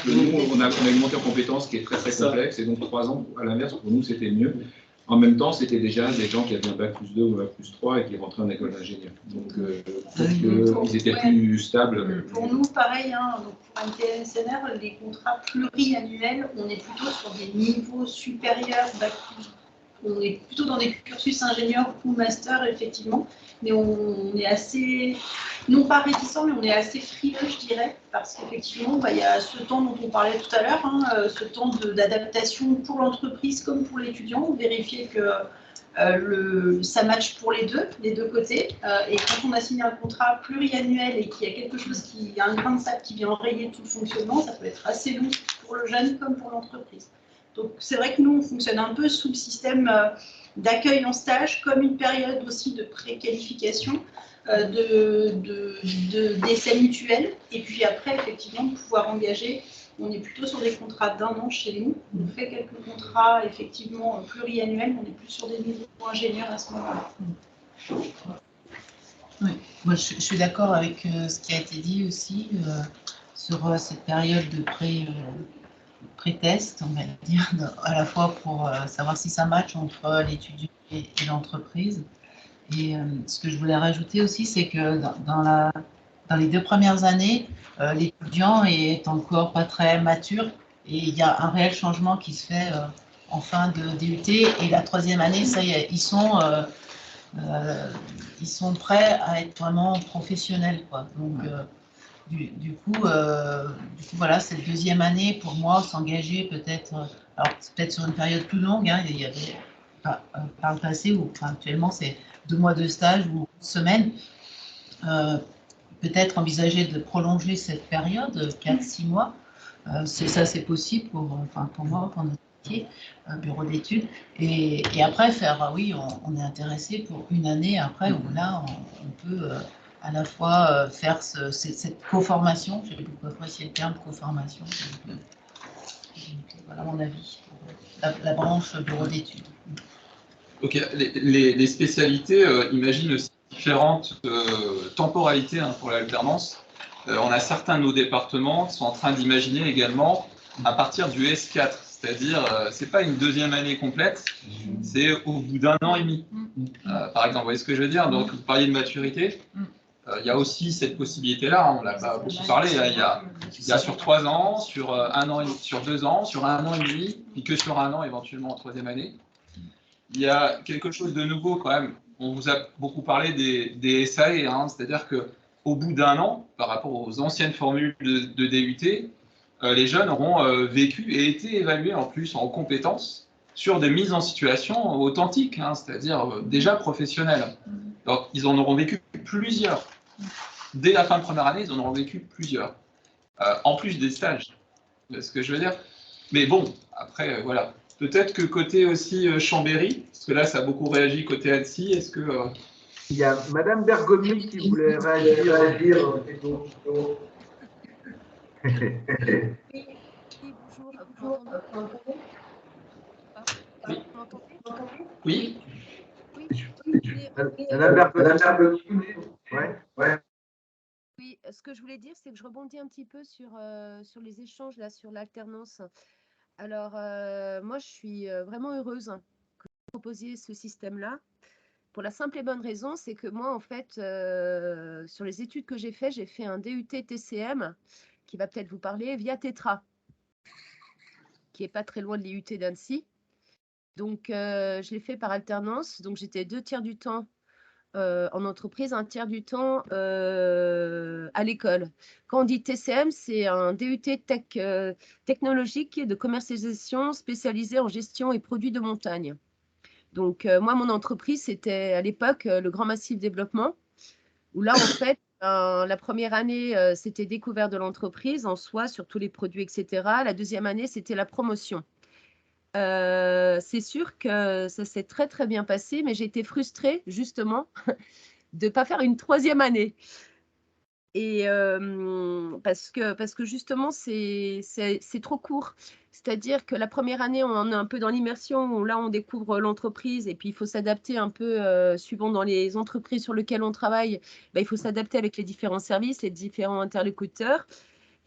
H: nous, on a une montée en compétences qui est très complexe. Et donc 3 ans, à l'inverse, pour nous, c'était mieux. En même temps, c'était déjà des gens qui avaient un bac+2 ou un bac+3 et qui rentraient en école d'ingénieur. Donc, ils étaient plus stables.
G: Pour nous, pareil, donc pour un TNSNR, les contrats pluriannuels, on est plutôt sur des niveaux supérieurs on est plutôt dans des cursus ingénieurs ou master, effectivement, mais on est assez, non pas réticent, mais on est assez frileux, je dirais, parce qu'effectivement, il y a ce temps dont on parlait tout à l'heure, ce temps d'adaptation pour l'entreprise comme pour l'étudiant, vérifier que ça match pour les deux côtés. Et quand on a signé un contrat pluriannuel et qu'il y a quelque chose qui a un grain de sable qui vient enrayer tout le fonctionnement, ça peut être assez long pour le jeune comme pour l'entreprise. Donc c'est vrai que nous, on fonctionne un peu sous le système d'accueil en stage, comme une période aussi de préqualification, d'essais mutuels. Et puis après, effectivement, de pouvoir engager. On est plutôt sur des contrats d'1 an chez nous. On fait quelques contrats effectivement pluriannuels, mais on est plus sur des niveaux ingénieurs à ce moment-là.
I: Oui, moi je suis d'accord avec ce qui a été dit aussi sur cette période de pré-test, on va dire, à la fois pour savoir si ça match entre l'étudiant et l'entreprise. Et ce que je voulais rajouter aussi, c'est que dans les 2 premières années, l'étudiant est encore pas très mature et il y a un réel changement qui se fait en fin de DUT. Et la 3e année, ça y est, ils sont prêts à être vraiment professionnels, quoi. Donc, du coup, voilà, cette 2e année, pour moi, s'engager peut-être, alors peut-être sur une période plus longue, il y avait par le passé, ou actuellement, c'est 2 mois de stage ou 1 semaine. Peut-être envisager de prolonger cette période, 4-6 mois. C'est possible pour moi, pour notre métier, bureau d'études. Et après, oui, on est intéressé pour 1 année après, où là, on peut à la fois faire cette co-formation. J'ai beaucoup apprécié le terme co-formation. Voilà mon avis, la branche bureau d'études.
C: Ok, les spécialités imaginent aussi différentes temporalités pour l'alternance. On a certains de nos départements qui sont en train d'imaginer également à partir du S4, c'est-à-dire c'est pas une 2e année complète, c'est au bout d'1 an et demi. Par exemple, vous voyez ce que je veux dire? Donc vous parliez de maturité. Il y a aussi cette possibilité-là, on l'a pas beaucoup parlé. Il y a sur 3 ans, sur 1 an, sur 2 ans, sur 1 an et demi, puis que sur 1 an éventuellement en 3e année. Il y a quelque chose de nouveau quand même. On vous a beaucoup parlé des SAE, c'est-à-dire qu'au bout d'1 an, par rapport aux anciennes formules de DUT, les jeunes auront vécu et été évalués en plus en compétences sur des mises en situation authentiques, c'est-à-dire déjà professionnelles. Donc ils en auront vécu plusieurs. Dès la fin de 1re année, ils en auront vécu plusieurs. En plus des stages. C'est ce que je veux dire. Mais bon, après, voilà. Peut-être que côté aussi Chambéry, parce que là, ça a beaucoup réagi côté Annecy, est-ce que...
B: Il y a Madame Bergomi qui voulait réagir.
J: Oui, bonjour.
C: Oui.
B: Madame Bergomi. Ouais.
J: Oui, ce que je voulais dire, c'est que je rebondis un petit peu sur les échanges là, sur l'alternance. Alors, moi, je suis vraiment heureuse que vous proposiez ce système-là. Pour la simple et bonne raison, c'est que moi, en fait, sur les études que j'ai fait un DUT TCM qui va peut-être vous parler via Tetra, qui n'est pas très loin de l'IUT d'Annecy. Donc, je l'ai fait par alternance. Donc, j'étais 2 tiers du temps en entreprise, 1 tiers du temps à l'école. Quand on dit TCM, c'est un DUT technologique de commercialisation spécialisé en gestion et produits de montagne. Donc, moi, mon entreprise, c'était à l'époque le Grand Massif Développement, où là, en fait, la première année, c'était découverte de l'entreprise en soi, sur tous les produits, etc. La 2e année, c'était la promotion. C'est sûr que ça s'est très, très bien passé, mais j'ai été frustrée, justement, de ne pas faire une 3e année. Et parce que justement, c'est trop court. C'est-à-dire que la première année, on est un peu dans l'immersion, où là, on découvre l'entreprise, et puis il faut s'adapter un peu, suivant dans les entreprises sur lesquelles on travaille, il faut s'adapter avec les différents services, les différents interlocuteurs.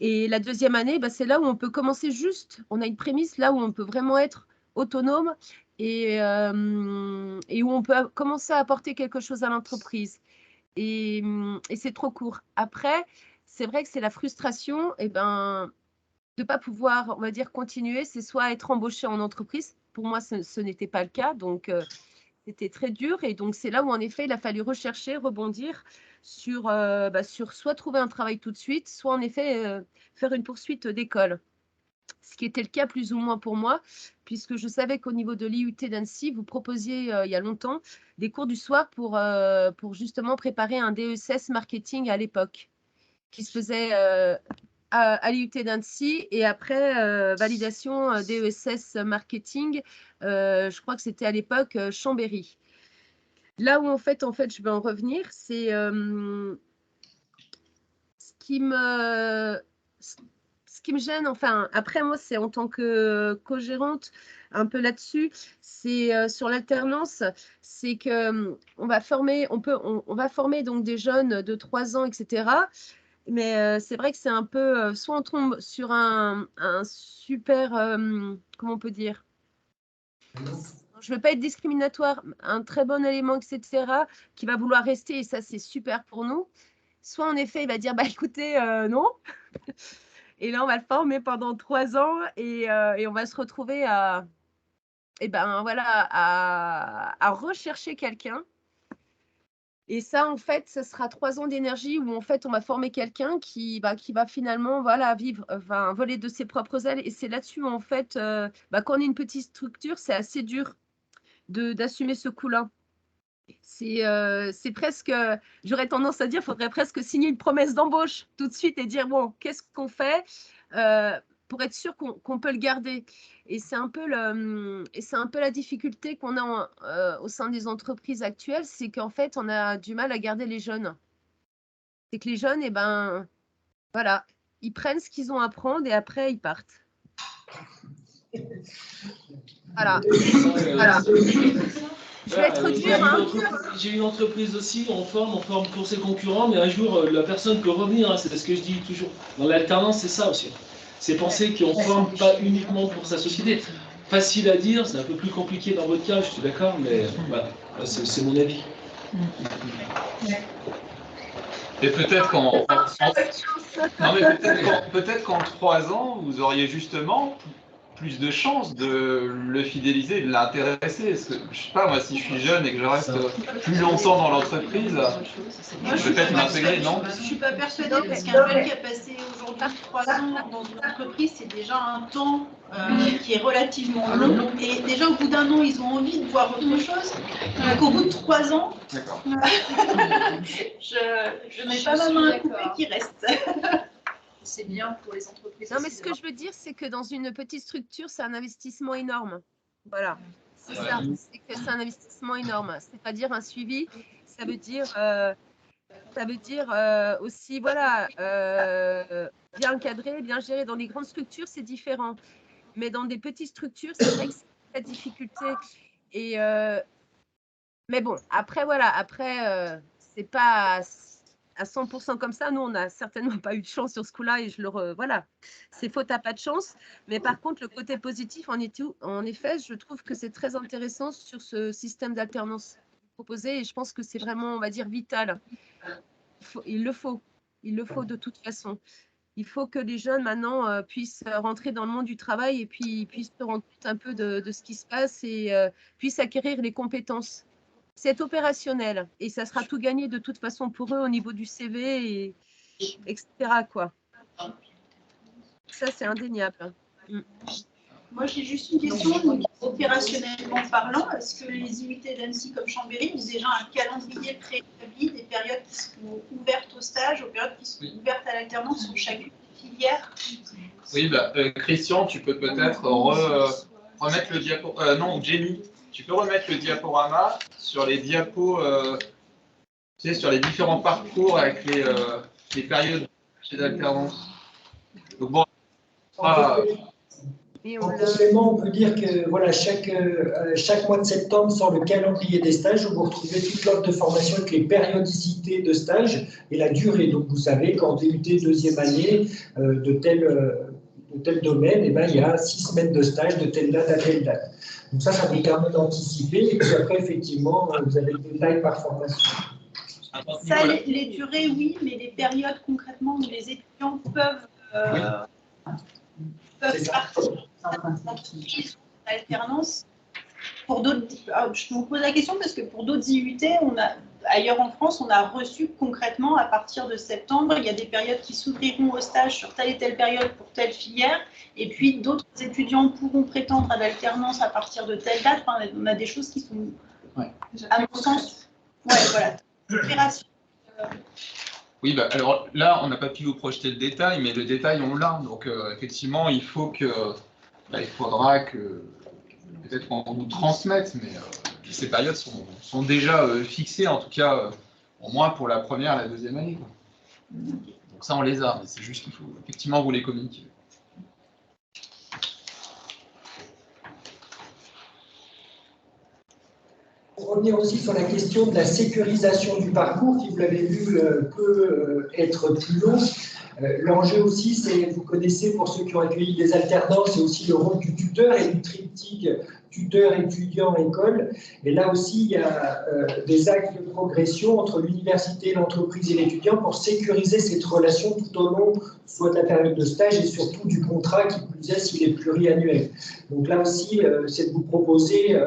J: Et la 2e année, c'est là où on peut commencer juste, on a une prémisse là où on peut vraiment être autonome et où on peut commencer à apporter quelque chose à l'entreprise. Et c'est trop court. Après, c'est vrai que c'est la frustration de ne pas pouvoir, on va dire, continuer. C'est soit être embauché en entreprise, pour moi, ce n'était pas le cas. Donc, c'était très dur. Et donc, c'est là où, en effet, il a fallu rechercher, rebondir sur soit trouver un travail tout de suite, soit, en effet, faire une poursuite d'école. Ce qui était le cas plus ou moins pour moi, puisque je savais qu'au niveau de l'IUT d'Annecy, vous proposiez il y a longtemps des cours du soir pour justement préparer un DESS marketing à l'époque, qui se faisait à l'IUT d'Annecy, et après validation DESS marketing, je crois que c'était à l'époque Chambéry. Là où en fait je vais en revenir, c'est ce qui me gêne, enfin, après moi, c'est en tant que co-gérante, un peu là-dessus, c'est sur l'alternance, c'est que on va former donc des jeunes de 3 ans, etc. Mais c'est vrai que c'est un peu, soit on tombe sur un super, comment on peut dire, je ne veux pas être discriminatoire, un très bon élément, etc., qui va vouloir rester, et ça, c'est super pour nous. Soit, en effet, il va dire, bah écoutez, non. Et là, on va le former pendant 3 ans et on va se retrouver à rechercher quelqu'un. Et ça, en fait, ce sera 3 ans d'énergie où, en fait, on va former quelqu'un qui va finalement, voler de ses propres ailes. Et c'est là-dessus, en fait, quand on est une petite structure, c'est assez dur d'assumer ce coup-là. C'est presque, j'aurais tendance à dire, il faudrait presque signer une promesse d'embauche tout de suite et dire, bon, qu'est-ce qu'on fait pour être sûr qu'on peut le garder. Et c'est un peu la difficulté qu'on a au sein des entreprises actuelles, c'est qu'en fait, on a du mal à garder les jeunes. C'est que les jeunes, voilà, ils prennent ce qu'ils ont à prendre et après, ils partent. Voilà. Voilà. Je vais être dur,
F: J'ai une entreprise aussi, on forme pour ses concurrents, mais un jour, la personne peut revenir, hein, c'est ce que je dis toujours. Dans l'alternance, c'est ça aussi. C'est penser qu'on ne forme pas uniquement pour sa société. Facile à dire, c'est un peu plus compliqué dans votre cas, je suis d'accord, mais voilà, c'est mon avis.
C: Et peut-être qu'en 3 ans, vous auriez justement plus de chances de le fidéliser, de l'intéresser. Parce que, je sais pas, moi, si je suis jeune et que je reste plus longtemps dans l'entreprise, peut-être m'intégrer, non?
K: Je ne suis pas persuadée, parce qu'un jeune qui a passé aujourd'hui 3 ans dans une entreprise, c'est déjà un temps qui est relativement long. Et déjà, au bout d'1 an, ils ont envie de voir autre chose. Donc, au bout de 3 ans, je n'ai pas ma main à couper qui reste.
G: C'est bien pour les entreprises.
J: Non, mais ce que je veux dire, c'est que dans une petite structure, c'est un investissement énorme. Voilà. C'est ça. C'est que c'est un investissement énorme. C'est-à-dire un suivi, ça veut dire aussi, voilà, bien encadré, bien géré. Dans les grandes structures, c'est différent. Mais dans des petites structures, c'est vrai que c'est la difficulté. Et mais bon, après, voilà, c'est pas à 100% comme ça. Nous, on n'a certainement pas eu de chance sur ce coup-là et voilà, c'est faute à pas de chance. Mais par contre, le côté positif, en effet, je trouve que c'est très intéressant sur ce système d'alternance proposé et je pense que c'est vraiment, on va dire, vital. Il le faut de toute façon. Il faut que les jeunes maintenant puissent rentrer dans le monde du travail et puis puissent se rendre compte un peu de ce qui se passe et puissent acquérir les compétences. C'est opérationnel et ça sera tout gagné de toute façon pour eux au niveau du CV, etc. quoi. Ça, c'est indéniable.
K: Moi, j'ai juste une question. Opérationnellement parlant, est-ce que les IUT d'Annecy comme Chambéry ont déjà un calendrier préétabli des périodes qui sont ouvertes au stage, aux périodes qui sont ouvertes à l'alternance sur chacune des filières?
C: Oui, Christian, tu peux peut-être remettre le diapo. Non, Jenny. Tu peux remettre le diaporama sur les diapos, tu sais, sur les différents parcours avec les périodes d'alternance. Donc bon,
A: en complément, on peut dire que voilà, chaque mois de septembre sort le calendrier des stages où vous retrouvez toute l'offre de formation avec les périodicités de stage et la durée. Donc vous savez qu'en DUT deuxième année de tel domaine, il y a 6 semaines de stage de telle date à telle date. Donc ça vous permet d'anticiper et puis après, effectivement, vous avez le détail par formation.
K: Ça, les durées, oui, mais les périodes concrètement où les étudiants peuvent partir alternance, pour d'autres, je vous pose la question parce que pour d'autres IUT, ailleurs en France, on a reçu concrètement à partir de septembre, il y a des périodes qui s'ouvriront au stage sur telle et telle période pour telle filière, et puis d'autres étudiants pourront prétendre à l'alternance à partir de telle date. Enfin, on a des choses qui sont, à mon sens, voilà, opération.
C: Oui, bah, alors là, on n'a pas pu vous projeter le détail, mais le détail, on l'a. Donc, effectivement, il faudra que peut-être qu'on vous transmette, mais ces périodes sont déjà fixées, en tout cas, au moins pour la première et la deuxième année, quoi. Donc ça, on les a, mais c'est juste qu'il faut effectivement vous les communiquer.
A: Pour revenir aussi sur la question de la sécurisation du parcours, qui, vous l'avez vu, peut être plus long. L'enjeu aussi, c'est, vous connaissez, pour ceux qui ont accueilli des alternances, c'est aussi le rôle du tuteur et du triptyque tuteur, étudiant, école. Et là aussi, il y a des axes de progression entre l'université, l'entreprise et l'étudiant pour sécuriser cette relation tout au long, soit de la période de stage et surtout du contrat, qui plus est s'il est pluriannuel. Donc là aussi, c'est de vous proposer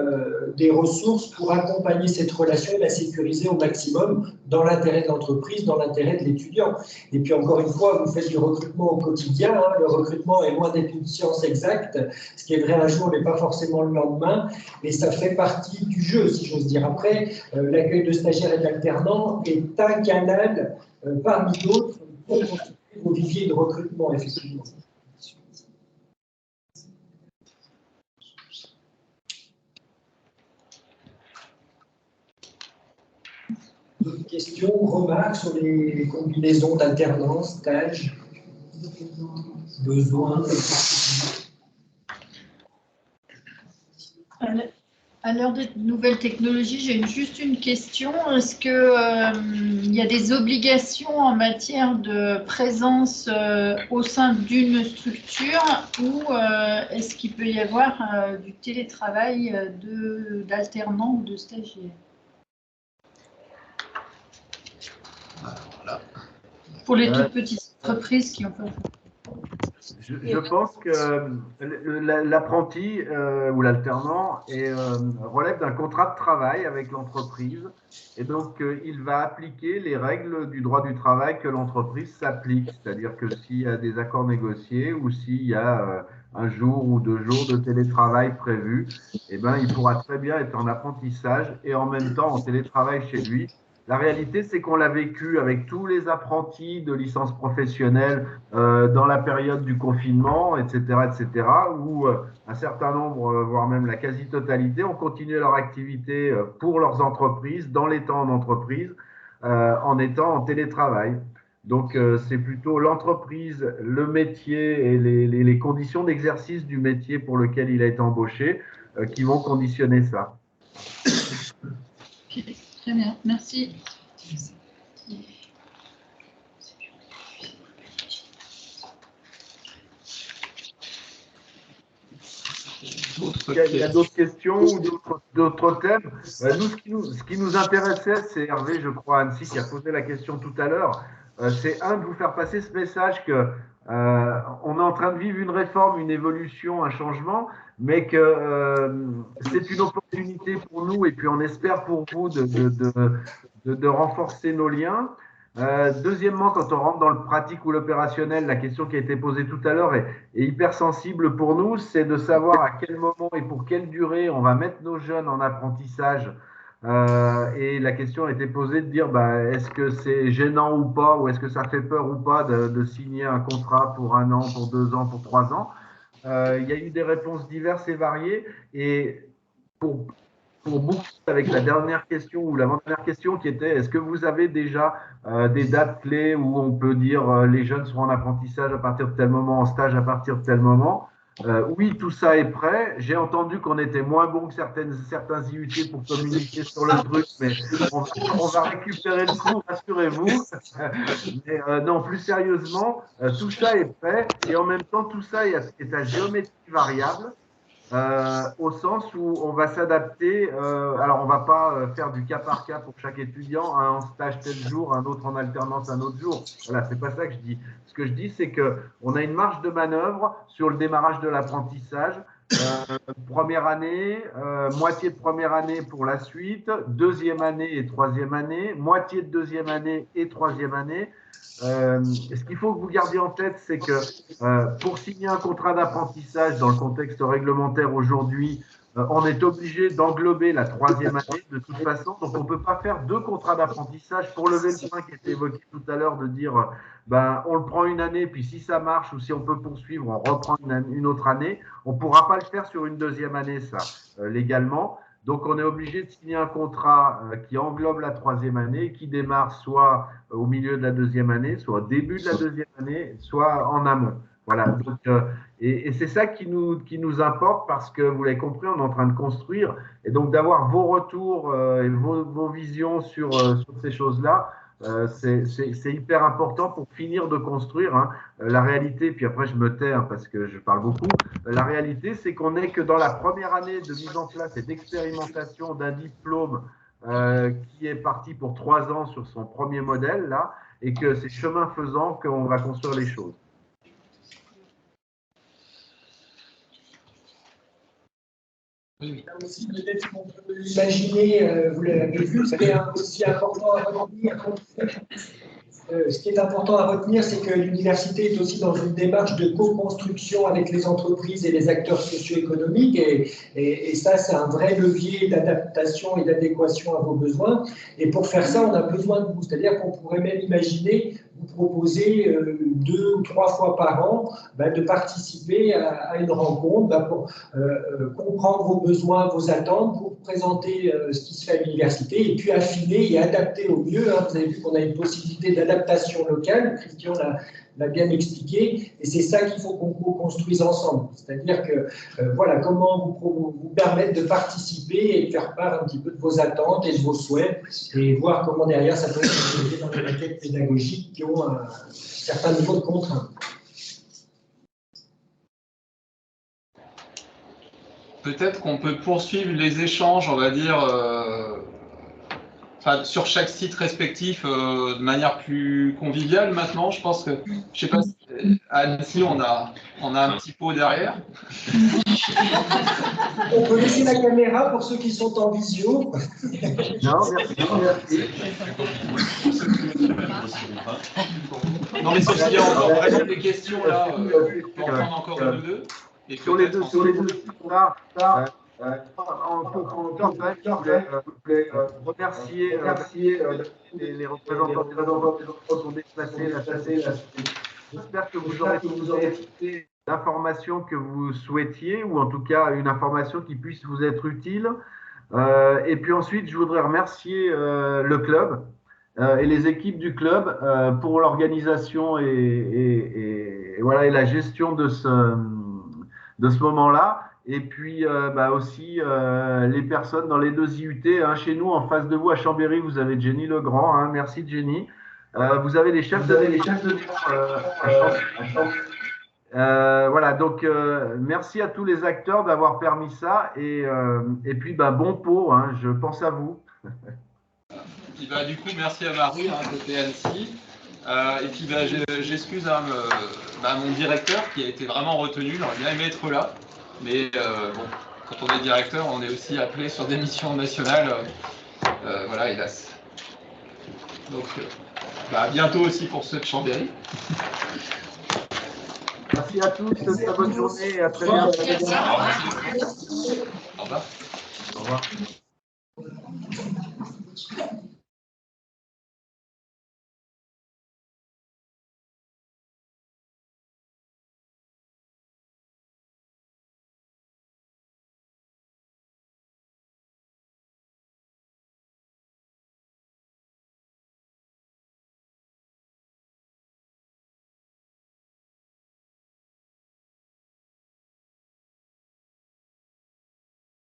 A: des ressources pour accompagner cette relation et la sécuriser au maximum dans l'intérêt de l'entreprise, dans l'intérêt de l'étudiant. Et puis encore une fois, vous faites du recrutement au quotidien. Hein. Le recrutement est loin d'être une science exacte. Ce qui est vrai un jour n'est pas forcément le lendemain, mais ça fait partie du jeu, si j'ose dire. Après, l'accueil de stagiaires et d'alternants est un canal parmi d'autres pour constituer vos viviers de recrutement, effectivement. D'autres questions ou remarques sur les combinaisons d'alternance, stage, besoins?
L: À l'heure des nouvelles technologies, j'ai juste une question. Est-ce qu'il y a des obligations en matière de présence au sein d'une structure ou est-ce qu'il peut y avoir du télétravail d'alternants ou de stagiaires?
C: Voilà.
L: Pour les toutes petites entreprises qui ont pas.
B: Je pense que l'apprenti ou l'alternant relève d'un contrat de travail avec l'entreprise et donc il va appliquer les règles du droit du travail que l'entreprise s'applique. C'est-à-dire que s'il y a des accords négociés ou s'il y a un jour ou 2 jours de télétravail prévus, eh ben, il pourra très bien être en apprentissage et en même temps en télétravail chez lui. La réalité, c'est qu'on l'a vécu avec tous les apprentis de licence professionnelle dans la période du confinement, etc., où un certain nombre, voire même la quasi-totalité, ont continué leur activité pour leurs entreprises, dans les temps en entreprise, en étant en télétravail. Donc, c'est plutôt l'entreprise, le métier et les conditions d'exercice du métier pour lequel il a été embauché qui vont conditionner ça.
L: Okay. Très bien, merci.
B: Il y a d'autres questions ou d'autres thèmes. Nous, ce qui nous intéressait, c'est Hervé, je crois, Annecy, qui a posé la question tout à l'heure, c'est de vous faire passer ce message que on est en train de vivre une réforme, une évolution, un changement, mais que c'est une opportunité pour nous et puis on espère pour vous de renforcer nos liens. Deuxièmement, quand on rentre dans le pratique ou l'opérationnel, la question qui a été posée tout à l'heure est hyper sensible pour nous, c'est de savoir à quel moment et pour quelle durée on va mettre nos jeunes en apprentissage. Et la question a été posée de dire est-ce que c'est gênant ou pas, ou est-ce que ça fait peur ou pas de signer un contrat pour 1 an, pour 2 ans, pour 3 ans. Il y a eu des réponses diverses et variées. Et pour boucler avec la dernière question ou l'avant-dernière question qui était est-ce que vous avez déjà des dates clés où on peut dire les jeunes seront en apprentissage à partir de tel moment, en stage à partir de tel moment? Oui, tout ça est prêt. J'ai entendu qu'on était moins bon que certains IUT pour communiquer sur le truc, mais on va récupérer le coup, rassurez-vous. Mais non, plus sérieusement, tout ça est prêt et en même temps, tout ça est à géométrie variable. Au sens où on va s'adapter. Alors, on ne va pas faire du cas par cas pour chaque étudiant, un en stage tel jour, un autre en alternance un autre jour. Voilà, c'est pas ça que je dis. Ce que je dis, c'est qu'on a une marge de manœuvre sur le démarrage de l'apprentissage première année, moitié de première année pour la suite, deuxième année et troisième année, moitié de deuxième année et troisième année. Ce qu'il faut que vous gardiez en tête, c'est que pour signer un contrat d'apprentissage dans le contexte réglementaire aujourd'hui, on est obligé d'englober la troisième année de toute façon. Donc, on ne peut pas faire deux contrats d'apprentissage pour lever le point qui était évoqué tout à l'heure de dire on le prend une année, puis si ça marche ou si on peut poursuivre, on reprend une autre année. On ne pourra pas le faire sur une deuxième année, ça, légalement. Donc, on est obligé de signer un contrat qui englobe la troisième année, qui démarre soit au milieu de la deuxième année, soit au début de la deuxième année, soit en amont. Voilà. Donc, et c'est ça qui nous importe parce que, vous l'avez compris, on est en train de construire. Et donc, d'avoir vos retours et vos visions sur ces choses-là, c'est hyper important pour finir de construire. Hein. La réalité, puis après je me tais parce que je parle beaucoup, la réalité c'est qu'on n'est que dans la première année de mise en place et d'expérimentation d'un diplôme qui est parti pour 3 ans sur son premier modèle, là, et que c'est chemin faisant qu'on va construire les choses.
A: Aussi, peut-être qu'on peut imaginer, vous l'avez vu, ce qui est aussi important à retenir. Ce qui est important à retenir, c'est que l'université est aussi dans une démarche de co-construction avec les entreprises et les acteurs socio-économiques. Et ça, c'est un vrai levier d'adaptation et d'adéquation à vos besoins. Et pour faire ça, on a besoin de vous. C'est-à-dire qu'on pourrait même imaginer vous proposer 2 ou 3 fois par an de participer à une rencontre pour comprendre vos besoins, vos attentes, pour présenter ce qui se fait à l'université et puis affiner et adapter au mieux. Hein. Vous avez vu qu'on a une possibilité d'adaptation locale, Christian l'a bien expliqué, et c'est ça qu'il faut qu'on construise ensemble. C'est-à-dire que, voilà, comment vous permettre de participer et de faire part un petit peu de vos attentes et de vos souhaits, et voir comment derrière ça peut être utilisé dans les maquettes pédagogiques qui ont un certain niveau de contrainte.
C: Peut-être qu'on peut poursuivre les échanges, on va dire, sur chaque site respectif de manière plus conviviale maintenant. Je pense que, je sais pas, à Annecy, on a un petit pot derrière.
A: On peut laisser la caméra pour ceux qui sont en visio.
B: Non, merci.
C: Non, mais sauf qu'il y a encore vraiment des questions là, on peut en prendre encore une ou deux. Et
B: sur les deux là, je voulais remercier les représentants des entreprises qui sont déplacés là. J'espère que vous aurez trouvé l'information que vous souhaitiez, ou en tout cas une information qui puisse vous être utile. Et puis ensuite, je voudrais remercier le club et les équipes du club pour l'organisation et voilà, et la gestion de ce moment-là. Et puis aussi les personnes dans les 2 IUT. Hein, chez nous, en face de vous, à Chambéry, vous avez Jenny Legrand. Hein, merci Jenny. Vous avez les chefs de voilà, donc merci à tous les acteurs d'avoir permis ça. Et puis, bon pot, hein, je pense à vous.
C: Et du coup, merci à Marie, côté Annecy. Et puis, j'excuse mon directeur qui a été vraiment retenu. J'aurais bien aimé être là. Mais bon, quand on est directeur, on est aussi appelé sur des missions nationales. Voilà, hélas. Donc, à bientôt aussi pour ceux de Chambéry.
B: Merci à tous, très bonne journée et à très bientôt.
C: Au revoir.
B: Au revoir.